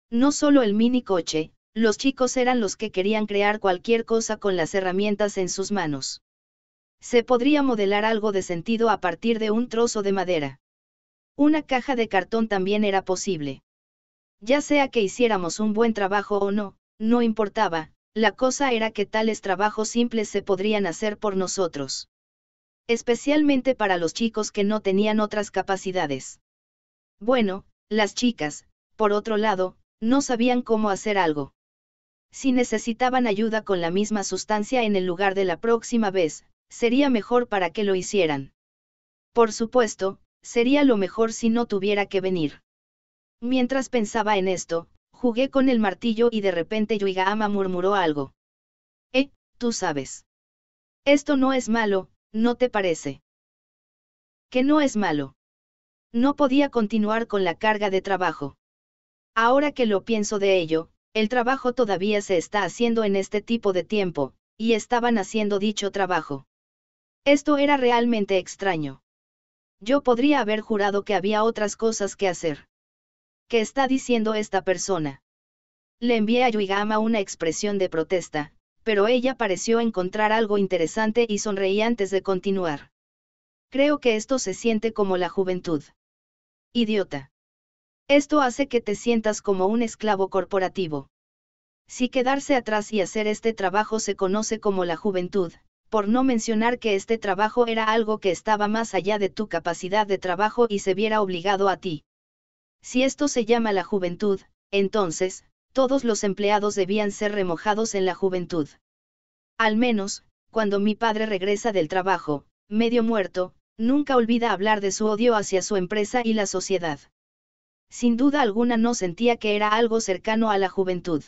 A: No solo el mini coche, los chicos eran los que querían crear cualquier cosa con las herramientas en sus manos. Se podría modelar algo de sentido a partir de un trozo de madera. Una caja de cartón también era posible. Ya sea que hiciéramos un buen trabajo o no, no importaba, la cosa era que tales trabajos simples se podrían hacer por nosotros. Especialmente para los chicos que no tenían otras capacidades. Bueno, las chicas, por otro lado, no sabían cómo hacer algo. Si necesitaban ayuda con la misma sustancia en el lugar de la próxima vez, sería mejor para que lo hicieran. Por supuesto, sería lo mejor si no tuviera que venir. Mientras pensaba en esto, jugué con el martillo y de repente Yuiga-ama murmuró algo. Tú sabes. Esto no es malo, ¿no te parece? ¿Que no es malo? No podía continuar con la carga de trabajo. Ahora que lo pienso de ello, el trabajo todavía se está haciendo en este tipo de tiempo, y estaban haciendo dicho trabajo. Esto era realmente extraño. Yo podría haber jurado que había otras cosas que hacer. ¿Qué está diciendo esta persona? Le envié a Yuiga-ama una expresión de protesta, pero ella pareció encontrar algo interesante y sonreí antes de continuar. Creo que esto se siente como la juventud. Idiota. Esto hace que te sientas como un esclavo corporativo. Si quedarse atrás y hacer este trabajo se conoce como la juventud, por no mencionar que este trabajo era algo que estaba más allá de tu capacidad de trabajo y se viera obligado a ti. Si esto se llama la juventud, entonces, todos los empleados debían ser remojados en la juventud. Al menos, cuando mi padre regresa del trabajo, medio muerto, nunca olvida hablar de su odio hacia su empresa y la sociedad. Sin duda alguna no sentía que era algo cercano a la juventud.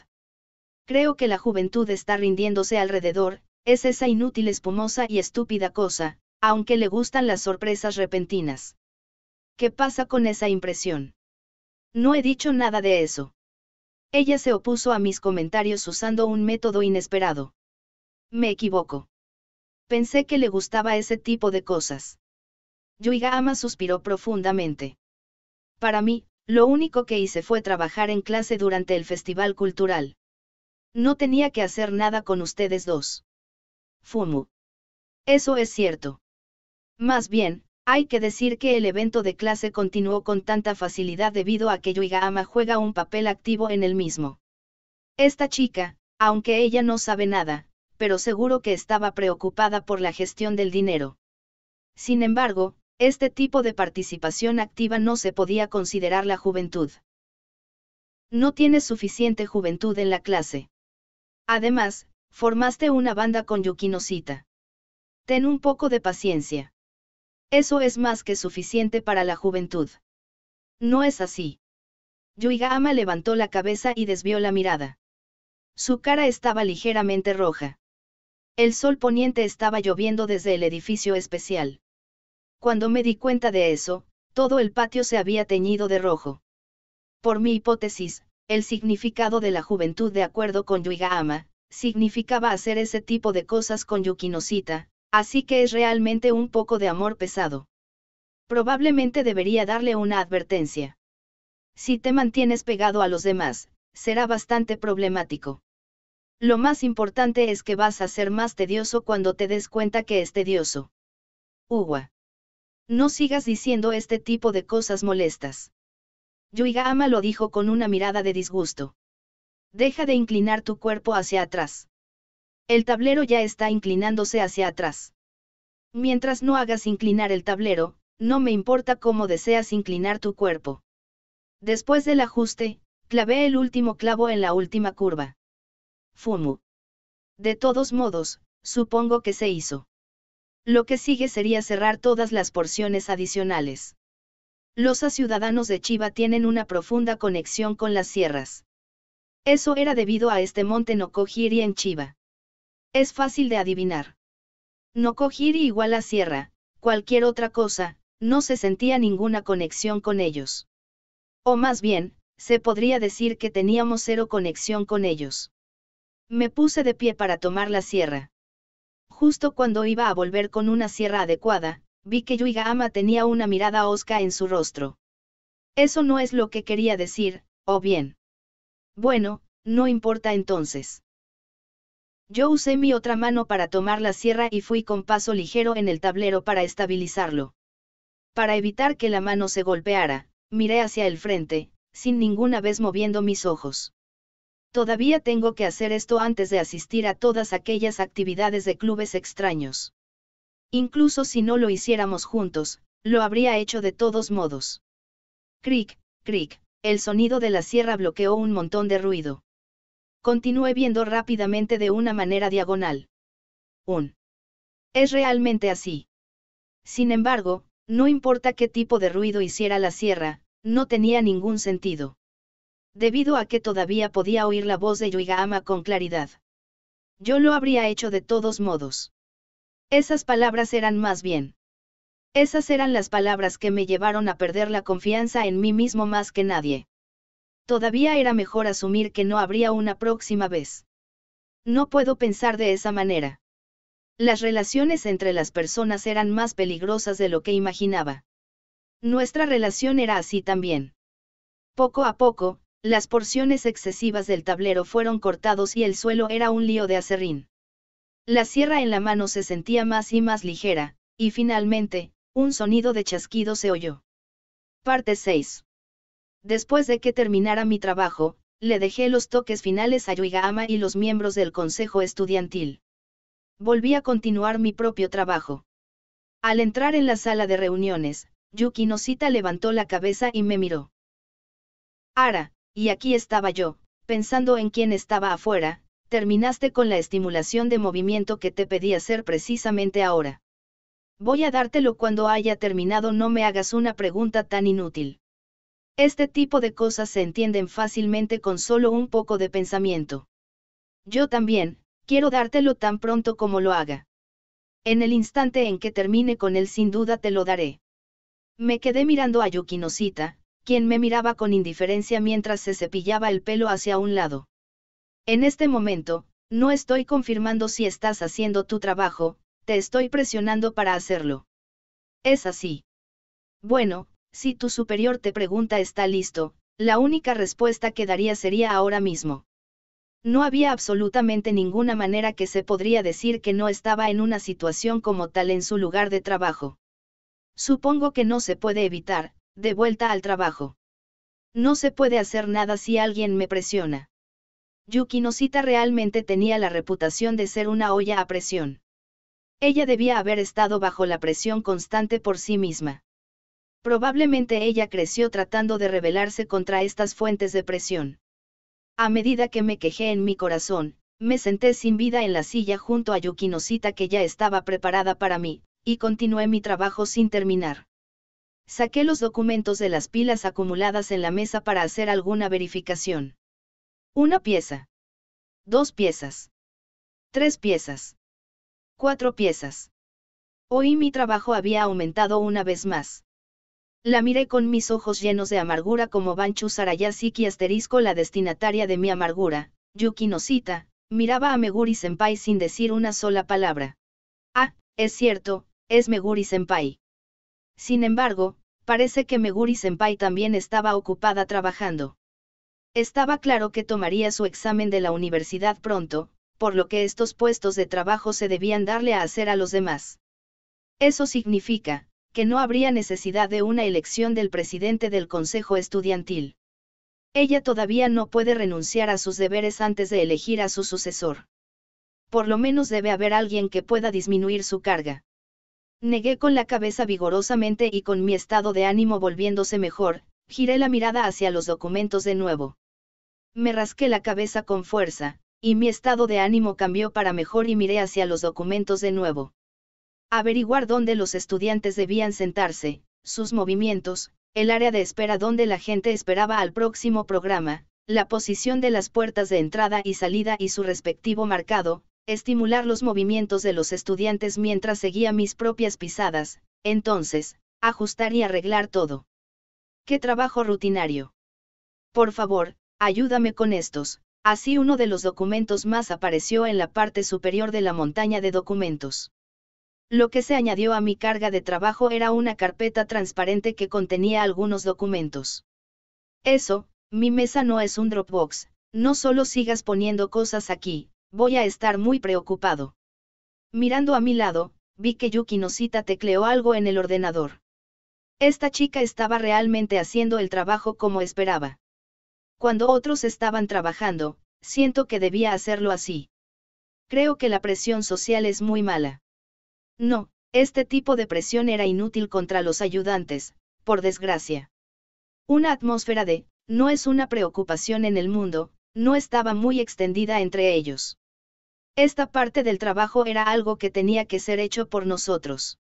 A: Creo que la juventud está rindiéndose alrededor, es esa inútil, espumosa y estúpida cosa, aunque le gustan las sorpresas repentinas. ¿Qué pasa con esa impresión? No he dicho nada de eso. Ella se opuso a mis comentarios usando un método inesperado. Me equivoco. Pensé que le gustaba ese tipo de cosas. Yuiga-ama suspiró profundamente. Para mí, lo único que hice fue trabajar en clase durante el festival cultural. No tenía que hacer nada con ustedes dos. Fumu. Eso es cierto. Más bien, hay que decir que el evento de clase continuó con tanta facilidad debido a que Yuiga-ama juega un papel activo en el mismo. Esta chica, aunque ella no sabe nada, pero seguro que estaba preocupada por la gestión del dinero. Sin embargo, este tipo de participación activa no se podía considerar la juventud. No tienes suficiente juventud en la clase. Además, formaste una banda con Yukinosita. Ten un poco de paciencia. Eso es más que suficiente para la juventud. No es así. Yuiga-ama levantó la cabeza y desvió la mirada. Su cara estaba ligeramente roja. El sol poniente estaba lloviendo desde el edificio especial. Cuando me di cuenta de eso, todo el patio se había teñido de rojo. Por mi hipótesis, el significado de la juventud de acuerdo con Yuiga-ama, significaba hacer ese tipo de cosas con Yukinosita, así que es realmente un poco de amor pesado. Probablemente debería darle una advertencia. Si te mantienes pegado a los demás, será bastante problemático. Lo más importante es que vas a ser más tedioso cuando te des cuenta que es tedioso. Uwa. No sigas diciendo este tipo de cosas molestas. Yuiga-ama lo dijo con una mirada de disgusto. Deja de inclinar tu cuerpo hacia atrás. El tablero ya está inclinándose hacia atrás. Mientras no hagas inclinar el tablero, no me importa cómo deseas inclinar tu cuerpo. Después del ajuste, Clavé el último clavo en la última curva. Fumu. De todos modos, supongo que se hizo. Lo que sigue sería cerrar todas las porciones adicionales. Los ciudadanos de Chiba tienen una profunda conexión con las sierras. Eso era debido a este monte Nokojiri en Chiba. Es fácil de adivinar. Nokojiri igual a sierra, cualquier otra cosa, no se sentía ninguna conexión con ellos. O más bien, se podría decir que teníamos cero conexión con ellos. Me puse de pie para tomar la sierra. Justo cuando iba a volver con una sierra adecuada, vi que Yuigahama tenía una mirada hosca en su rostro. Eso no es lo que quería decir, ¿o bien? Bueno, no importa entonces. Yo usé mi otra mano para tomar la sierra y fui con paso ligero en el tablero para estabilizarlo. Para evitar que la mano se golpeara, miré hacia el frente, sin ninguna vez moviendo mis ojos. Todavía tengo que hacer esto antes de asistir a todas aquellas actividades de clubes extraños. Incluso si no lo hiciéramos juntos, lo habría hecho de todos modos. Cric, cric, el sonido de la sierra bloqueó un montón de ruido. Continué viendo rápidamente de una manera diagonal. Es realmente así. Sin embargo, no importa qué tipo de ruido hiciera la sierra, no tenía ningún sentido. Debido a que todavía podía oír la voz de Yuigahama con claridad. Yo lo habría hecho de todos modos. Esas palabras eran más bien. Esas eran las palabras que me llevaron a perder la confianza en mí mismo más que nadie. Todavía era mejor asumir que no habría una próxima vez. No puedo pensar de esa manera. Las relaciones entre las personas eran más peligrosas de lo que imaginaba. Nuestra relación era así también. Poco a poco, las porciones excesivas del tablero fueron cortados y el suelo era un lío de acerrín. La sierra en la mano se sentía más y más ligera, y finalmente, un sonido de chasquido se oyó. Parte 6. Después de que terminara mi trabajo, le dejé los toques finales a Yuigahama y los miembros del consejo estudiantil. Volví a continuar mi propio trabajo. Al entrar en la sala de reuniones, Yuki Noshita levantó la cabeza y me miró. Ara, y aquí estaba yo, pensando en quién estaba afuera. Terminaste con la estimulación de movimiento que te pedí hacer precisamente ahora. Voy a dártelo cuando haya terminado, no me hagas una pregunta tan inútil. Este tipo de cosas se entienden fácilmente con solo un poco de pensamiento. Yo también, quiero dártelo tan pronto como lo haga. En el instante en que termine con él sin duda te lo daré. Me quedé mirando a Yuki Noshita, quien me miraba con indiferencia mientras se cepillaba el pelo hacia un lado. En este momento, no estoy confirmando si estás haciendo tu trabajo, te estoy presionando para hacerlo. Es así. Bueno, si tu superior te pregunta ¿está listo?, la única respuesta que daría sería ahora mismo. No había absolutamente ninguna manera que se podría decir que no estaba en una situación como tal en su lugar de trabajo. Supongo que no se puede evitar, de vuelta al trabajo. No se puede hacer nada si alguien me presiona. Yuki Noshita realmente tenía la reputación de ser una olla a presión. Ella debía haber estado bajo la presión constante por sí misma. Probablemente ella creció tratando de rebelarse contra estas fuentes de presión. A medida que me quejé en mi corazón, me senté sin vida en la silla junto a Yuki Noshita que ya estaba preparada para mí, y continué mi trabajo sin terminar. Saqué los documentos de las pilas acumuladas en la mesa para hacer alguna verificación. 1 pieza. 2 piezas. 3 piezas. 4 piezas. Hoy mi trabajo había aumentado una vez más. La miré con mis ojos llenos de amargura como Banchu Sarayasiki * la destinataria de mi amargura, Yuki Noshita, miraba a Meguri-senpai sin decir una sola palabra. Ah, es cierto, es Meguri-senpai. Sin embargo, parece que Meguri-senpai también estaba ocupada trabajando. Estaba claro que tomaría su examen de la universidad pronto, por lo que estos puestos de trabajo se debían darle a hacer a los demás. Eso significa, que no habría necesidad de una elección del presidente del consejo estudiantil. Ella todavía no puede renunciar a sus deberes antes de elegir a su sucesor. Por lo menos debe haber alguien que pueda disminuir su carga. Negué con la cabeza vigorosamente y con mi estado de ánimo volviéndose mejor, giré la mirada hacia los documentos de nuevo. Me rasqué la cabeza con fuerza, y mi estado de ánimo cambió para mejor y miré hacia los documentos de nuevo. Averiguar dónde los estudiantes debían sentarse, sus movimientos, el área de espera donde la gente esperaba al próximo programa, la posición de las puertas de entrada y salida y su respectivo marcado, estimular los movimientos de los estudiantes mientras seguía mis propias pisadas, entonces, ajustar y arreglar todo. ¡Qué trabajo rutinario! Por favor, ayúdame con estos. Así uno de los documentos más apareció en la parte superior de la montaña de documentos. Lo que se añadió a mi carga de trabajo era una carpeta transparente que contenía algunos documentos. Eso, mi mesa no es un Dropbox, no solo sigas poniendo cosas aquí, voy a estar muy preocupado. Mirando a mi lado, vi que Yuki Noshita tecleó algo en el ordenador. Esta chica estaba realmente haciendo el trabajo como esperaba. Cuando otros estaban trabajando, siento que debía hacerlo así. Creo que la presión social es muy mala. No, este tipo de presión era inútil contra los ayudantes, por desgracia. Una atmósfera de, no es una preocupación en el mundo, no estaba muy extendida entre ellos. Esta parte del trabajo era algo que tenía que ser hecho por nosotros.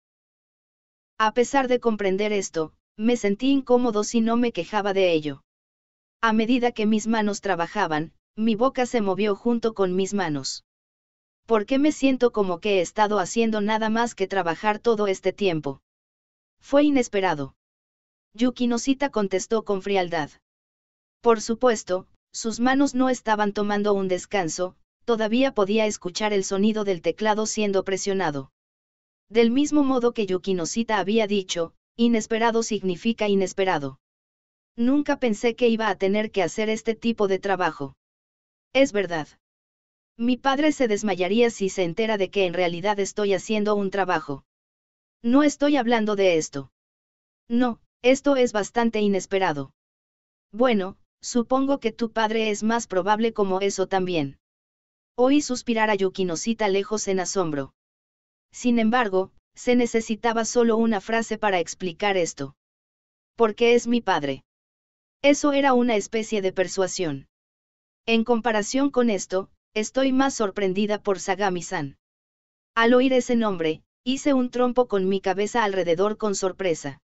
A: A pesar de comprender esto, me sentí incómodo si no me quejaba de ello. A medida que mis manos trabajaban, mi boca se movió junto con mis manos. ¿Por qué me siento como que he estado haciendo nada más que trabajar todo este tiempo? Fue inesperado. Yuki Noshita contestó con frialdad. Por supuesto, sus manos no estaban tomando un descanso, todavía podía escuchar el sonido del teclado siendo presionado. Del mismo modo que Yuki Noshita había dicho, inesperado significa inesperado. Nunca pensé que iba a tener que hacer este tipo de trabajo. Es verdad. Mi padre se desmayaría si se entera de que en realidad estoy haciendo un trabajo. No estoy hablando de esto. No, esto es bastante inesperado. Bueno, supongo que tu padre es más probable como eso también. Oí suspirar a Yuki Noshita lejos en asombro. Sin embargo, se necesitaba solo una frase para explicar esto. Porque es mi padre. Eso era una especie de persuasión. En comparación con esto, estoy más sorprendida por Sagami-san. Al oír ese nombre, hice un trompo con mi cabeza alrededor con sorpresa.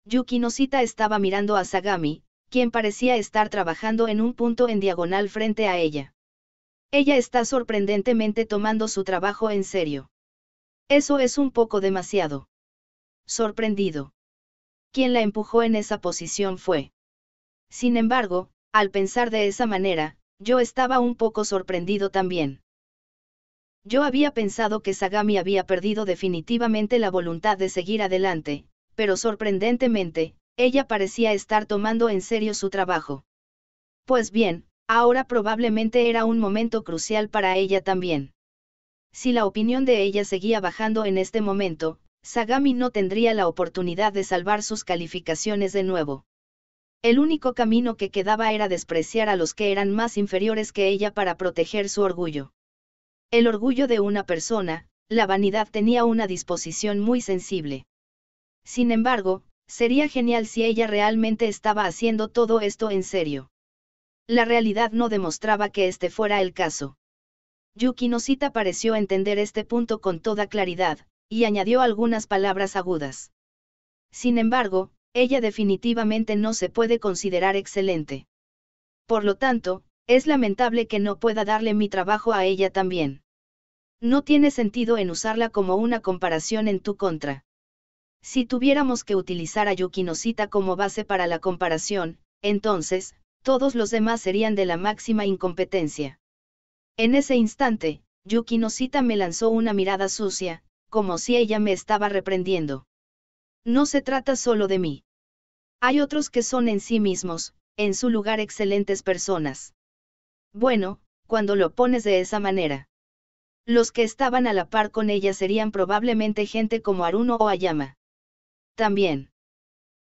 A: Yuki Noshita estaba mirando a Sagami, quien parecía estar trabajando en un punto en diagonal frente a ella. Ella está sorprendentemente tomando su trabajo en serio. Eso es un poco demasiado. Sorprendido. Quien la empujó en esa posición fue. Sin embargo, al pensar de esa manera, yo estaba un poco sorprendido también. Yo había pensado que Sagami había perdido definitivamente la voluntad de seguir adelante, pero sorprendentemente, ella parecía estar tomando en serio su trabajo. Pues bien, ahora probablemente era un momento crucial para ella también. Si la opinión de ella seguía bajando en este momento, Sagami no tendría la oportunidad de salvar sus calificaciones de nuevo. El único camino que quedaba era despreciar a los que eran más inferiores que ella para proteger su orgullo. El orgullo de una persona, la vanidad tenía una disposición muy sensible. Sin embargo, sería genial si ella realmente estaba haciendo todo esto en serio. La realidad no demostraba que este fuera el caso. Yuki Noshita pareció entender este punto con toda claridad, y añadió algunas palabras agudas. Sin embargo, ella definitivamente no se puede considerar excelente. Por lo tanto, es lamentable que no pueda darle mi trabajo a ella también. No tiene sentido en usarla como una comparación en tu contra. Si tuviéramos que utilizar a Yuki Noshita como base para la comparación, entonces, todos los demás serían de la máxima incompetencia. En ese instante, Yuki Noshita me lanzó una mirada sucia, como si ella me estaba reprendiendo. No se trata solo de mí. Hay otros que son en sí mismos, en su lugar excelentes personas. Bueno, cuando lo pones de esa manera. Los que estaban a la par con ella serían probablemente gente como Aruno o Ayama. También.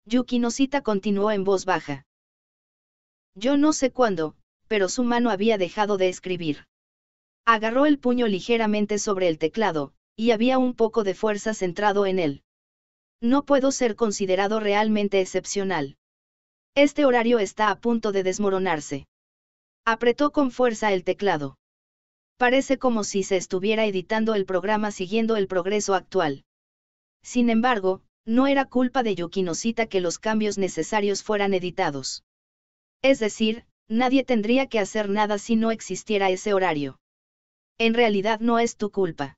A: Yuki Noshita continuó en voz baja. Yo no sé cuándo, pero su mano había dejado de escribir. Agarró el puño ligeramente sobre el teclado, y había un poco de fuerza centrado en él. No puedo ser considerado realmente excepcional. Este horario está a punto de desmoronarse. Apretó con fuerza el teclado. Parece como si se estuviera editando el programa siguiendo el progreso actual. Sin embargo, no era culpa de Yukinosita que los cambios necesarios fueran editados. Es decir, nadie tendría que hacer nada si no existiera ese horario. En realidad no es tu culpa.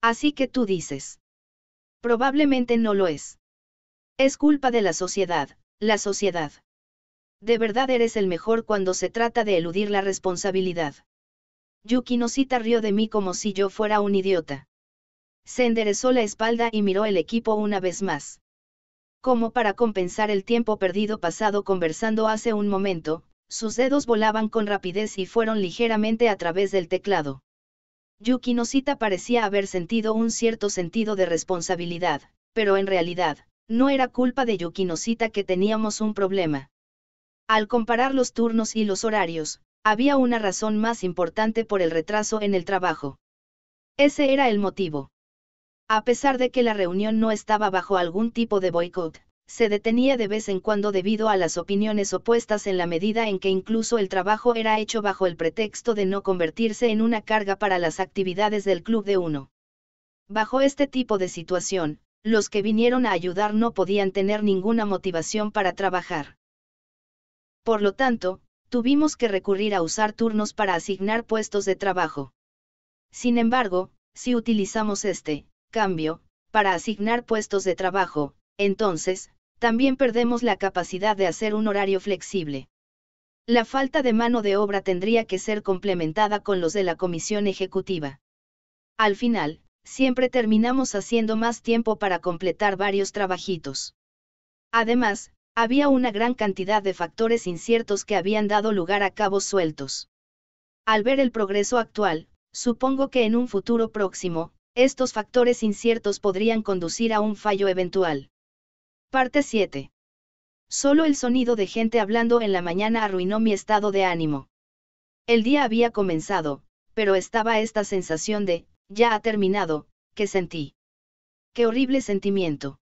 A: Así que tú dices. Probablemente no lo es. Es culpa de la sociedad, la sociedad. De verdad eres el mejor cuando se trata de eludir la responsabilidad. Yukinosita rió de mí como si yo fuera un idiota. Se enderezó la espalda y miró el equipo una vez más. Como para compensar el tiempo perdido pasado conversando hace un momento, sus dedos volaban con rapidez y fueron ligeramente a través del teclado. Yukinosita parecía haber sentido un cierto sentido de responsabilidad, pero en realidad, no era culpa de Yukinosita que teníamos un problema. Al comparar los turnos y los horarios, había una razón más importante por el retraso en el trabajo. Ese era el motivo. A pesar de que la reunión no estaba bajo algún tipo de boicot, se detenía de vez en cuando debido a las opiniones opuestas en la medida en que incluso el trabajo era hecho bajo el pretexto de no convertirse en una carga para las actividades del club de uno. Bajo este tipo de situación, los que vinieron a ayudar no podían tener ninguna motivación para trabajar. Por lo tanto, tuvimos que recurrir a usar turnos para asignar puestos de trabajo. Sin embargo, si utilizamos este cambio para asignar puestos de trabajo, entonces, también perdemos la capacidad de hacer un horario flexible. La falta de mano de obra tendría que ser complementada con los de la comisión ejecutiva. Al final, siempre terminamos haciendo más tiempo para completar varios trabajitos. Además, había una gran cantidad de factores inciertos que habían dado lugar a cabos sueltos. Al ver el progreso actual, supongo que en un futuro próximo, estos factores inciertos podrían conducir a un fallo eventual. Parte 7. Solo el sonido de gente hablando en la mañana arruinó mi estado de ánimo. El día había comenzado, pero estaba esta sensación de, ya ha terminado, que sentí. ¡Qué horrible sentimiento!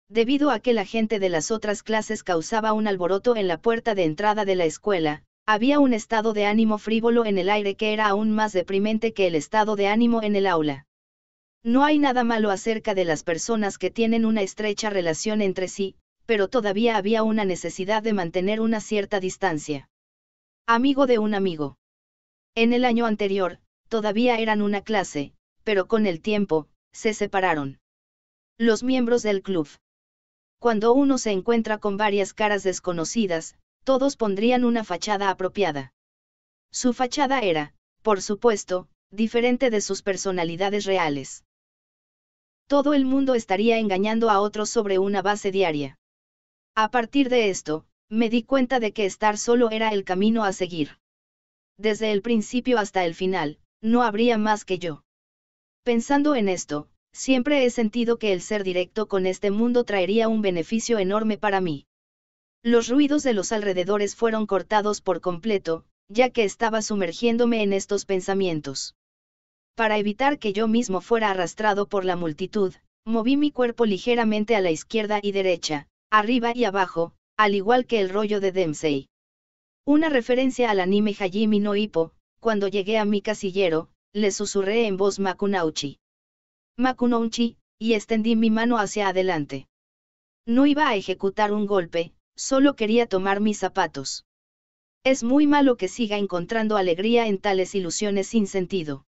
A: Debido a que la gente de las otras clases causaba un alboroto en la puerta de entrada de la escuela, había un estado de ánimo frívolo en el aire que era aún más deprimente que el estado de ánimo en el aula. No hay nada malo acerca de las personas que tienen una estrecha relación entre sí, pero todavía había una necesidad de mantener una cierta distancia. Amigo de un amigo. En el año anterior, todavía eran una clase, pero con el tiempo, se separaron. Los miembros del club. Cuando uno se encuentra con varias caras desconocidas, todos pondrían una fachada apropiada. Su fachada era, por supuesto, diferente de sus personalidades reales. Todo el mundo estaría engañando a otros sobre una base diaria. A partir de esto, me di cuenta de que estar solo era el camino a seguir. Desde el principio hasta el final, no habría más que yo. Pensando en esto, siempre he sentido que el ser directo con este mundo traería un beneficio enorme para mí. Los ruidos de los alrededores fueron cortados por completo, ya que estaba sumergiéndome en estos pensamientos. Para evitar que yo mismo fuera arrastrado por la multitud, moví mi cuerpo ligeramente a la izquierda y derecha, arriba y abajo, al igual que el rollo de Dempsey. Una referencia al anime Hajime no Ippo. Cuando llegué a mi casillero, le susurré en voz Makunouchi. Makunouchi, y extendí mi mano hacia adelante. No iba a ejecutar un golpe, solo quería tomar mis zapatos. Es muy malo que siga encontrando alegría en tales ilusiones sin sentido.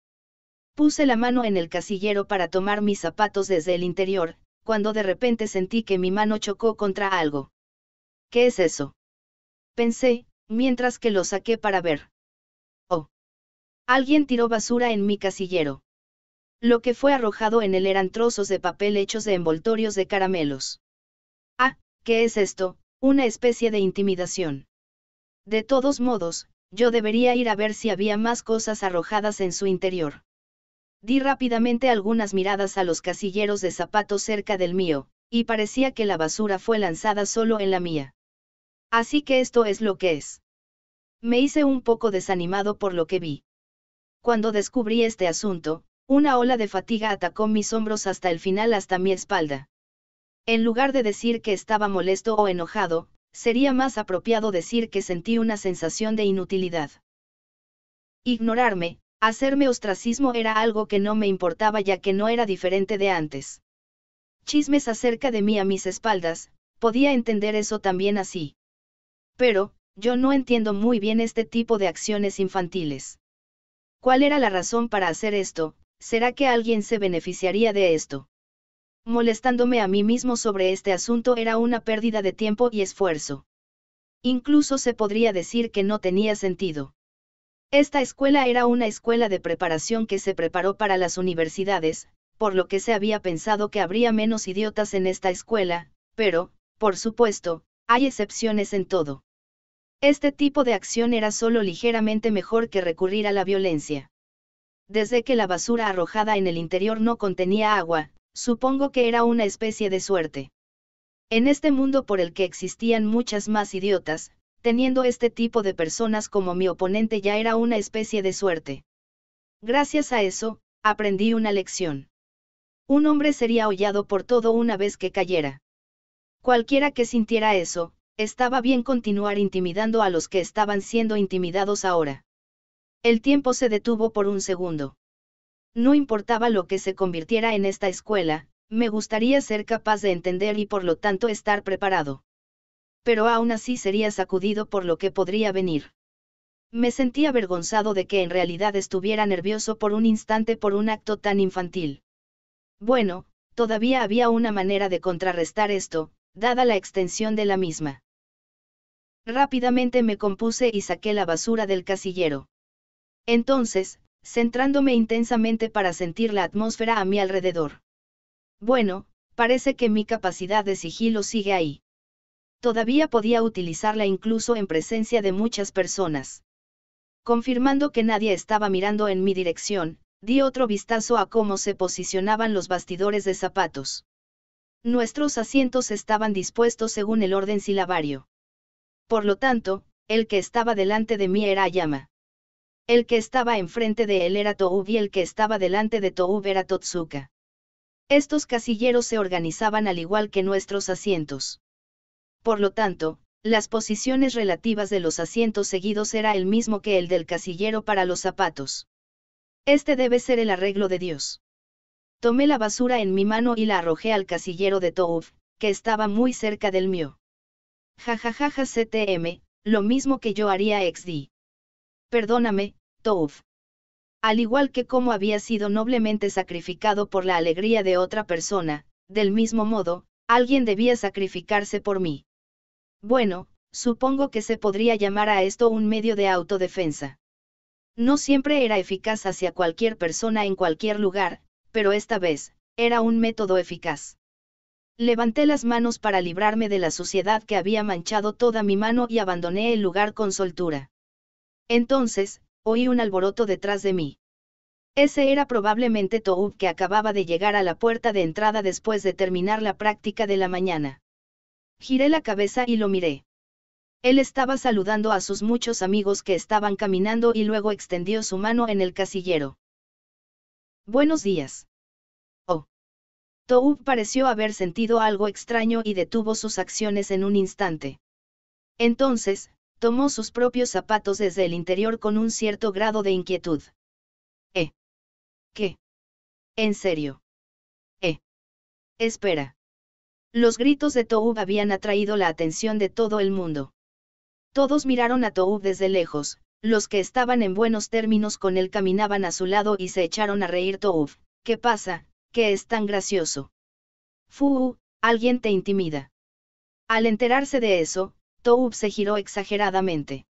A: Puse la mano en el casillero para tomar mis zapatos desde el interior, cuando de repente sentí que mi mano chocó contra algo. ¿Qué es eso? Pensé, mientras que lo saqué para ver. Oh. Alguien tiró basura en mi casillero. Lo que fue arrojado en él eran trozos de papel hechos de envoltorios de caramelos. Ah, ¿qué es esto? Una especie de intimidación. De todos modos, yo debería ir a ver si había más cosas arrojadas en su interior. Di rápidamente algunas miradas a los casilleros de zapatos cerca del mío, y parecía que la basura fue lanzada solo en la mía. Así que esto es lo que es. Me hice un poco desanimado por lo que vi. Cuando descubrí este asunto, una ola de fatiga atacó mis hombros hasta el final hasta mi espalda. En lugar de decir que estaba molesto o enojado, sería más apropiado decir que sentí una sensación de inutilidad. Ignorarme, hacerme ostracismo era algo que no me importaba ya que no era diferente de antes. Chismes acerca de mí a mis espaldas, podía entender eso también así. Pero, yo no entiendo muy bien este tipo de acciones infantiles. ¿Cuál era la razón para hacer esto? ¿Será que alguien se beneficiaría de esto? Molestándome a mí mismo sobre este asunto era una pérdida de tiempo y esfuerzo. Incluso se podría decir que no tenía sentido. Esta escuela era una escuela de preparación que se preparó para las universidades, por lo que se había pensado que habría menos idiotas en esta escuela, pero, por supuesto, hay excepciones en todo. Este tipo de acción era solo ligeramente mejor que recurrir a la violencia. Desde que la basura arrojada en el interior no contenía agua, supongo que era una especie de suerte. En este mundo por el que existían muchas más idiotas, teniendo este tipo de personas como mi oponente ya era una especie de suerte. Gracias a eso, aprendí una lección. Un hombre sería hollado por todo una vez que cayera. Cualquiera que sintiera eso, estaba bien continuar intimidando a los que estaban siendo intimidados ahora. El tiempo se detuvo por un segundo. No importaba lo que se convirtiera en esta escuela, me gustaría ser capaz de entender y por lo tanto estar preparado. Pero aún así sería sacudido por lo que podría venir. Me sentí avergonzado de que en realidad estuviera nervioso por un instante por un acto tan infantil. Bueno, todavía había una manera de contrarrestar esto, dada la extensión de la misma. Rápidamente me compuse y saqué la basura del casillero. Entonces, centrándome intensamente para sentir la atmósfera a mi alrededor. Bueno, parece que mi capacidad de sigilo sigue ahí. Todavía podía utilizarla incluso en presencia de muchas personas. Confirmando que nadie estaba mirando en mi dirección, di otro vistazo a cómo se posicionaban los bastidores de zapatos. Nuestros asientos estaban dispuestos según el orden silabario. Por lo tanto, el que estaba delante de mí era Ayama. El que estaba enfrente de él era Toub y el que estaba delante de Toub era Totsuka. Estos casilleros se organizaban al igual que nuestros asientos. Por lo tanto, las posiciones relativas de los asientos seguidos era el mismo que el del casillero para los zapatos. Este debe ser el arreglo de Dios. Tomé la basura en mi mano y la arrojé al casillero de Toub, que estaba muy cerca del mío. Jajajaja CTM, lo mismo que yo haría XD. Perdóname, Toub. Al igual que como había sido noblemente sacrificado por la alegría de otra persona, del mismo modo, alguien debía sacrificarse por mí. Bueno, supongo que se podría llamar a esto un medio de autodefensa. No siempre era eficaz hacia cualquier persona en cualquier lugar, pero esta vez, era un método eficaz. Levanté las manos para librarme de la suciedad que había manchado toda mi mano y abandoné el lugar con soltura. Entonces, oí un alboroto detrás de mí. Ese era probablemente Toub que acababa de llegar a la puerta de entrada después de terminar la práctica de la mañana. Giré la cabeza y lo miré. Él estaba saludando a sus muchos amigos que estaban caminando y luego extendió su mano en el casillero. Buenos días. Oh. Toub pareció haber sentido algo extraño y detuvo sus acciones en un instante. Entonces, tomó sus propios zapatos desde el interior con un cierto grado de inquietud. ¿Qué? ¿En serio? Espera. Los gritos de Toub habían atraído la atención de todo el mundo. Todos miraron a Toub desde lejos, los que estaban en buenos términos con él caminaban a su lado y se echaron a reír. Toub, ¿qué pasa? ¿Qué es tan gracioso? Alguien te intimida. Al enterarse de eso, Toub se giró exageradamente.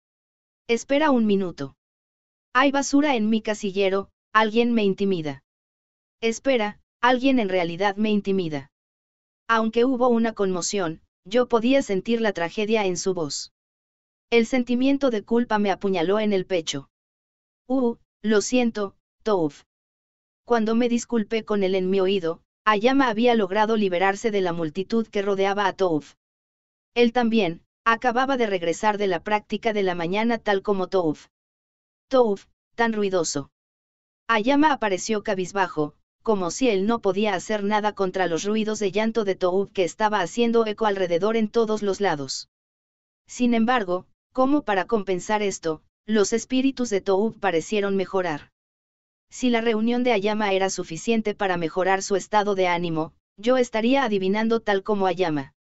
A: Espera un minuto. Hay basura en mi casillero, alguien me intimida. Espera, alguien en realidad me intimida. Aunque hubo una conmoción, yo podía sentir la tragedia en su voz. El sentimiento de culpa me apuñaló en el pecho. Lo siento, Toub. Cuando me disculpé con él en mi oído, Ayama había logrado liberarse de la multitud que rodeaba a Toub. Él también, acababa de regresar de la práctica de la mañana tal como Toub. Toub, tan ruidoso. Ayama apareció cabizbajo, como si él no podía hacer nada contra los ruidos de llanto de Toub que estaba haciendo eco alrededor en todos los lados. Sin embargo, como para compensar esto, los espíritus de Toub parecieron mejorar. Si la reunión de Ayama era suficiente para mejorar su estado de ánimo, yo estaría adivinando tal como Ayama.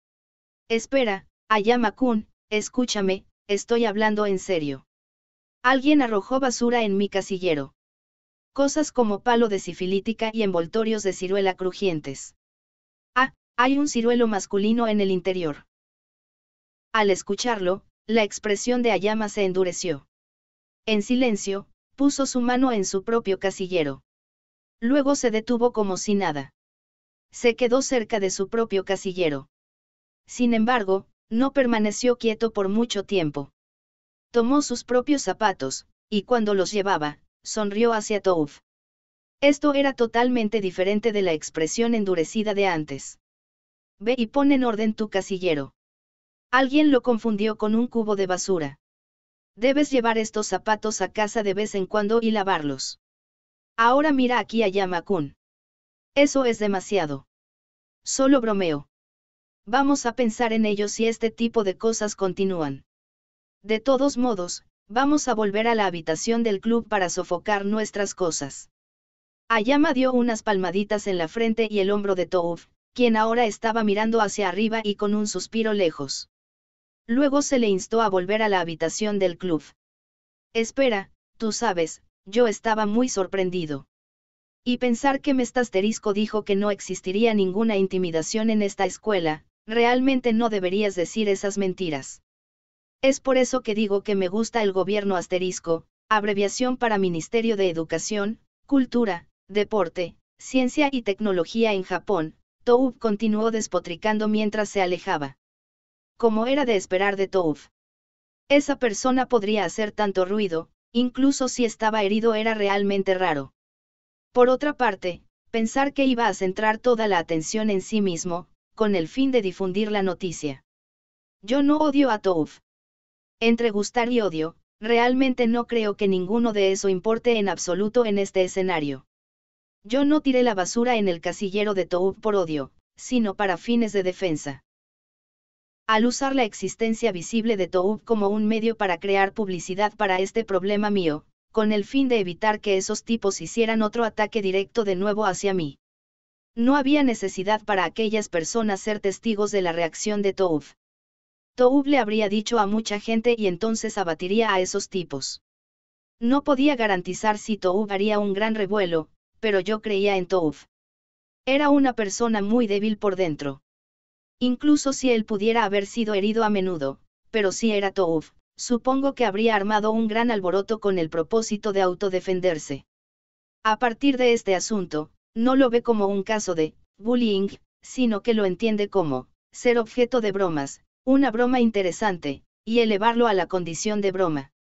A: Espera, Ayama-kun, escúchame, estoy hablando en serio. Alguien arrojó basura en mi casillero. Cosas como palo de sifilítica y envoltorios de ciruela crujientes. Ah, hay un ciruelo masculino en el interior. Al escucharlo, la expresión de Ayama se endureció. En silencio, puso su mano en su propio casillero. Luego se detuvo como si nada. Se quedó cerca de su propio casillero. Sin embargo, no permaneció quieto por mucho tiempo. Tomó sus propios zapatos, y cuando los llevaba, sonrió hacia Toub. Esto era totalmente diferente de la expresión endurecida de antes. Ve y pon en orden tu casillero. Alguien lo confundió con un cubo de basura. Debes llevar estos zapatos a casa de vez en cuando y lavarlos. Ahora mira aquí a Ayama-kun. Eso es demasiado. Solo bromeo. Vamos a pensar en ello si este tipo de cosas continúan. De todos modos, vamos a volver a la habitación del club para sofocar nuestras cosas. Ayama dio unas palmaditas en la frente y el hombro de Toub, quien ahora estaba mirando hacia arriba y con un suspiro lejos. Luego se le instó a volver a la habitación del club. Espera, tú sabes, yo estaba muy sorprendido. Y pensar que Mestasterisco dijo que no existiría ninguna intimidación en esta escuela, realmente no deberías decir esas mentiras. Es por eso que digo que me gusta el gobierno asterisco, abreviación para Ministerio de Educación, Cultura, Deporte, Ciencia y Tecnología en Japón. Toub continuó despotricando mientras se alejaba. Como era de esperar de Toub. Esa persona podría hacer tanto ruido, incluso si estaba herido era realmente raro. Por otra parte, pensar que iba a centrar toda la atención en sí mismo, con el fin de difundir la noticia. Yo no odio a Toub. Entre gustar y odio, realmente no creo que ninguno de eso importe en absoluto en este escenario. Yo no tiré la basura en el casillero de Toub por odio, sino para fines de defensa. Al usar la existencia visible de Toub como un medio para crear publicidad para este problema mío, con el fin de evitar que esos tipos hicieran otro ataque directo de nuevo hacia mí. No había necesidad para aquellas personas ser testigos de la reacción de Toub. Toub le habría dicho a mucha gente y entonces abatiría a esos tipos. No podía garantizar si Toub haría un gran revuelo, pero yo creía en Toub. Era una persona muy débil por dentro. Incluso si él pudiera haber sido herido a menudo, pero si era Toub, supongo que habría armado un gran alboroto con el propósito de autodefenderse. A partir de este asunto, no lo ve como un caso de bullying, sino que lo entiende como ser objeto de bromas, una broma interesante, y elevarlo a la condición de broma.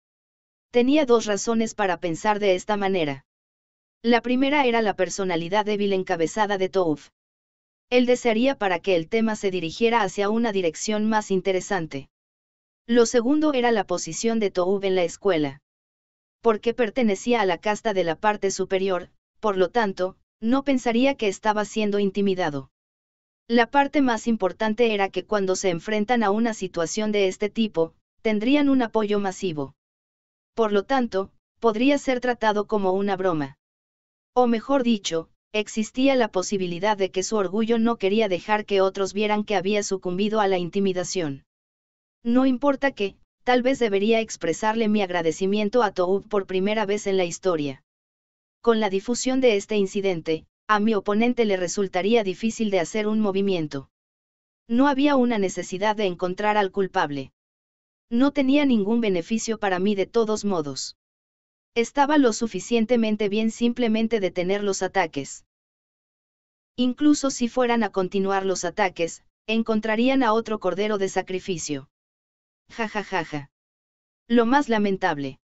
A: Tenía dos razones para pensar de esta manera. La primera era la personalidad débil encabezada de Toub. Él desearía para que el tema se dirigiera hacia una dirección más interesante. Lo segundo era la posición de Toub en la escuela. Porque pertenecía a la casta de la parte superior, por lo tanto, no pensaría que estaba siendo intimidado. La parte más importante era que cuando se enfrentan a una situación de este tipo, tendrían un apoyo masivo. Por lo tanto, podría ser tratado como una broma. O mejor dicho, existía la posibilidad de que su orgullo no quería dejar que otros vieran que había sucumbido a la intimidación. No importa que, tal vez debería expresarle mi agradecimiento a Toub por primera vez en la historia. Con la difusión de este incidente, a mi oponente le resultaría difícil de hacer un movimiento. No había una necesidad de encontrar al culpable. No tenía ningún beneficio para mí de todos modos. Estaba lo suficientemente bien simplemente detener los ataques. Incluso si fueran a continuar los ataques, encontrarían a otro cordero de sacrificio. Ja. Lo más lamentable.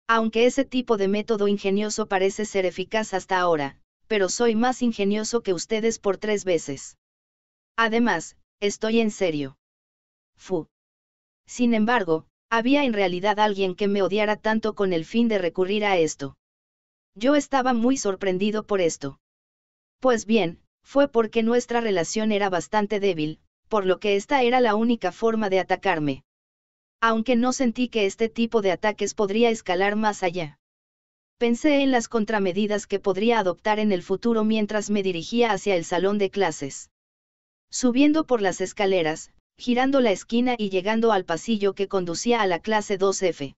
A: Aunque ese tipo de método ingenioso parece ser eficaz hasta ahora, pero soy más ingenioso que ustedes por 3 veces. Además, estoy en serio. Fu. Sin embargo, había en realidad alguien que me odiara tanto con el fin de recurrir a esto. Yo estaba muy sorprendido por esto. Pues bien, fue porque nuestra relación era bastante débil, por lo que esta era la única forma de atacarme. aunque no sentí que este tipo de ataques podría escalar más allá. Pensé en las contramedidas que podría adoptar en el futuro mientras me dirigía hacia el salón de clases. Subiendo por las escaleras, girando la esquina y llegando al pasillo que conducía a la clase 2F.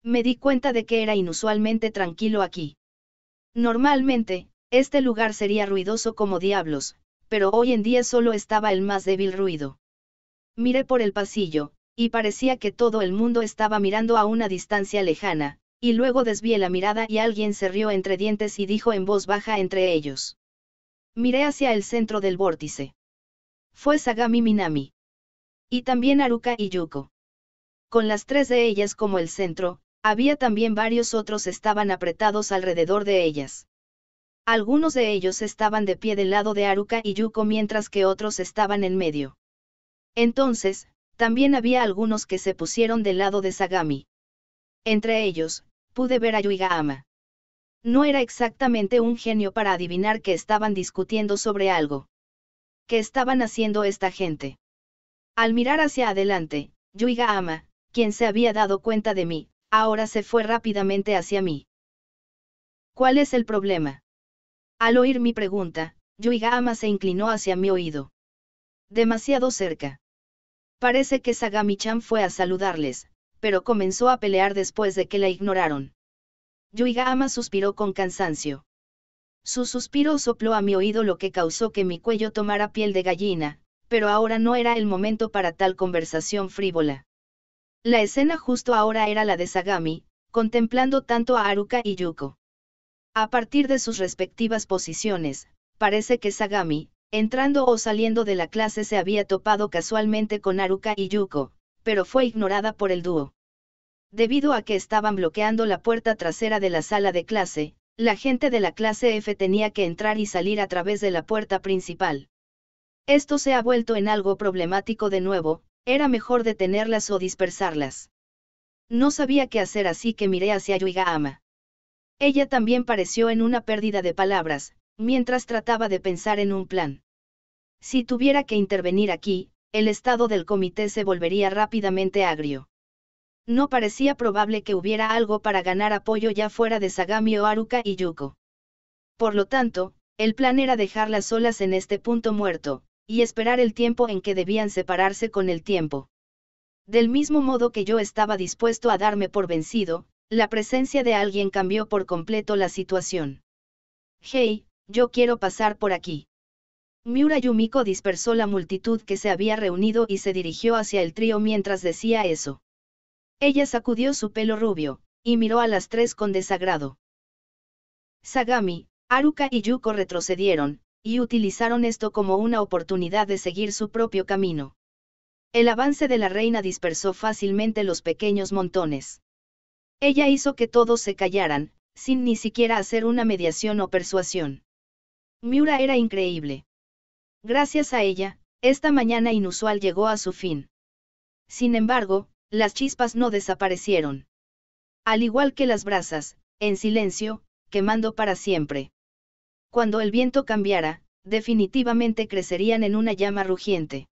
A: Me di cuenta de que era inusualmente tranquilo aquí. Normalmente, este lugar sería ruidoso como diablos, pero hoy en día solo estaba el más débil ruido. Miré por el pasillo, y parecía que todo el mundo estaba mirando a una distancia lejana, y luego desvié la mirada y alguien se rió entre dientes y dijo en voz baja entre ellos. Miré hacia el centro del vórtice. Fue Sagami Minami. Y también Haruka y Yuko. Con las tres de ellas como el centro, había también varios otros estaban apretados alrededor de ellas. Algunos de ellos estaban de pie del lado de Haruka y Yuko mientras que otros estaban en medio. Entonces, también había algunos que se pusieron del lado de Sagami. Entre ellos, pude ver a Yuigahama. No era exactamente un genio para adivinar que estaban discutiendo sobre algo. ¿Qué estaban haciendo esta gente? Al mirar hacia adelante, Yuigahama, quien se había dado cuenta de mí, ahora se fue rápidamente hacia mí. ¿Cuál es el problema? Al oír mi pregunta, Yuigahama se inclinó hacia mi oído. Demasiado cerca. Parece que Sagami-chan fue a saludarles, pero comenzó a pelear después de que la ignoraron. Yuigahama suspiró con cansancio. Su suspiro sopló a mi oído lo que causó que mi cuello tomara piel de gallina, pero ahora no era el momento para tal conversación frívola. La escena justo ahora era la de Sagami, contemplando tanto a Haruka y Yuko. A partir de sus respectivas posiciones, parece que Sagami, entrando o saliendo de la clase se había topado casualmente con Haruka y Yuko, pero fue ignorada por el dúo. Debido a que estaban bloqueando la puerta trasera de la sala de clase, la gente de la clase F tenía que entrar y salir a través de la puerta principal. Esto se ha vuelto en algo problemático de nuevo, era mejor detenerlas o dispersarlas. No sabía qué hacer así que miré hacia Yuigahama. Ella también pareció en una pérdida de palabras, mientras trataba de pensar en un plan. Si tuviera que intervenir aquí, el estado del comité se volvería rápidamente agrio. No parecía probable que hubiera algo para ganar apoyo ya fuera de Sagami o Haruka y Yuko. Por lo tanto, el plan era dejarlas solas en este punto muerto, y esperar el tiempo en que debían separarse con el tiempo. Del mismo modo que yo estaba dispuesto a darme por vencido, la presencia de alguien cambió por completo la situación. Hey, yo quiero pasar por aquí. Miura Yumiko dispersó la multitud que se había reunido y se dirigió hacia el trío mientras decía eso. Ella sacudió su pelo rubio, y miró a las tres con desagrado. Sagami, Haruka y Yuko retrocedieron, y utilizaron esto como una oportunidad de seguir su propio camino. El avance de la reina dispersó fácilmente los pequeños montones. Ella hizo que todos se callaran, sin ni siquiera hacer una mediación o persuasión. Miura era increíble. Gracias a ella, esta mañana inusual llegó a su fin. Sin embargo, las chispas no desaparecieron. Al igual que las brasas, en silencio, quemando para siempre. Cuando el viento cambiara, definitivamente crecerían en una llama rugiente.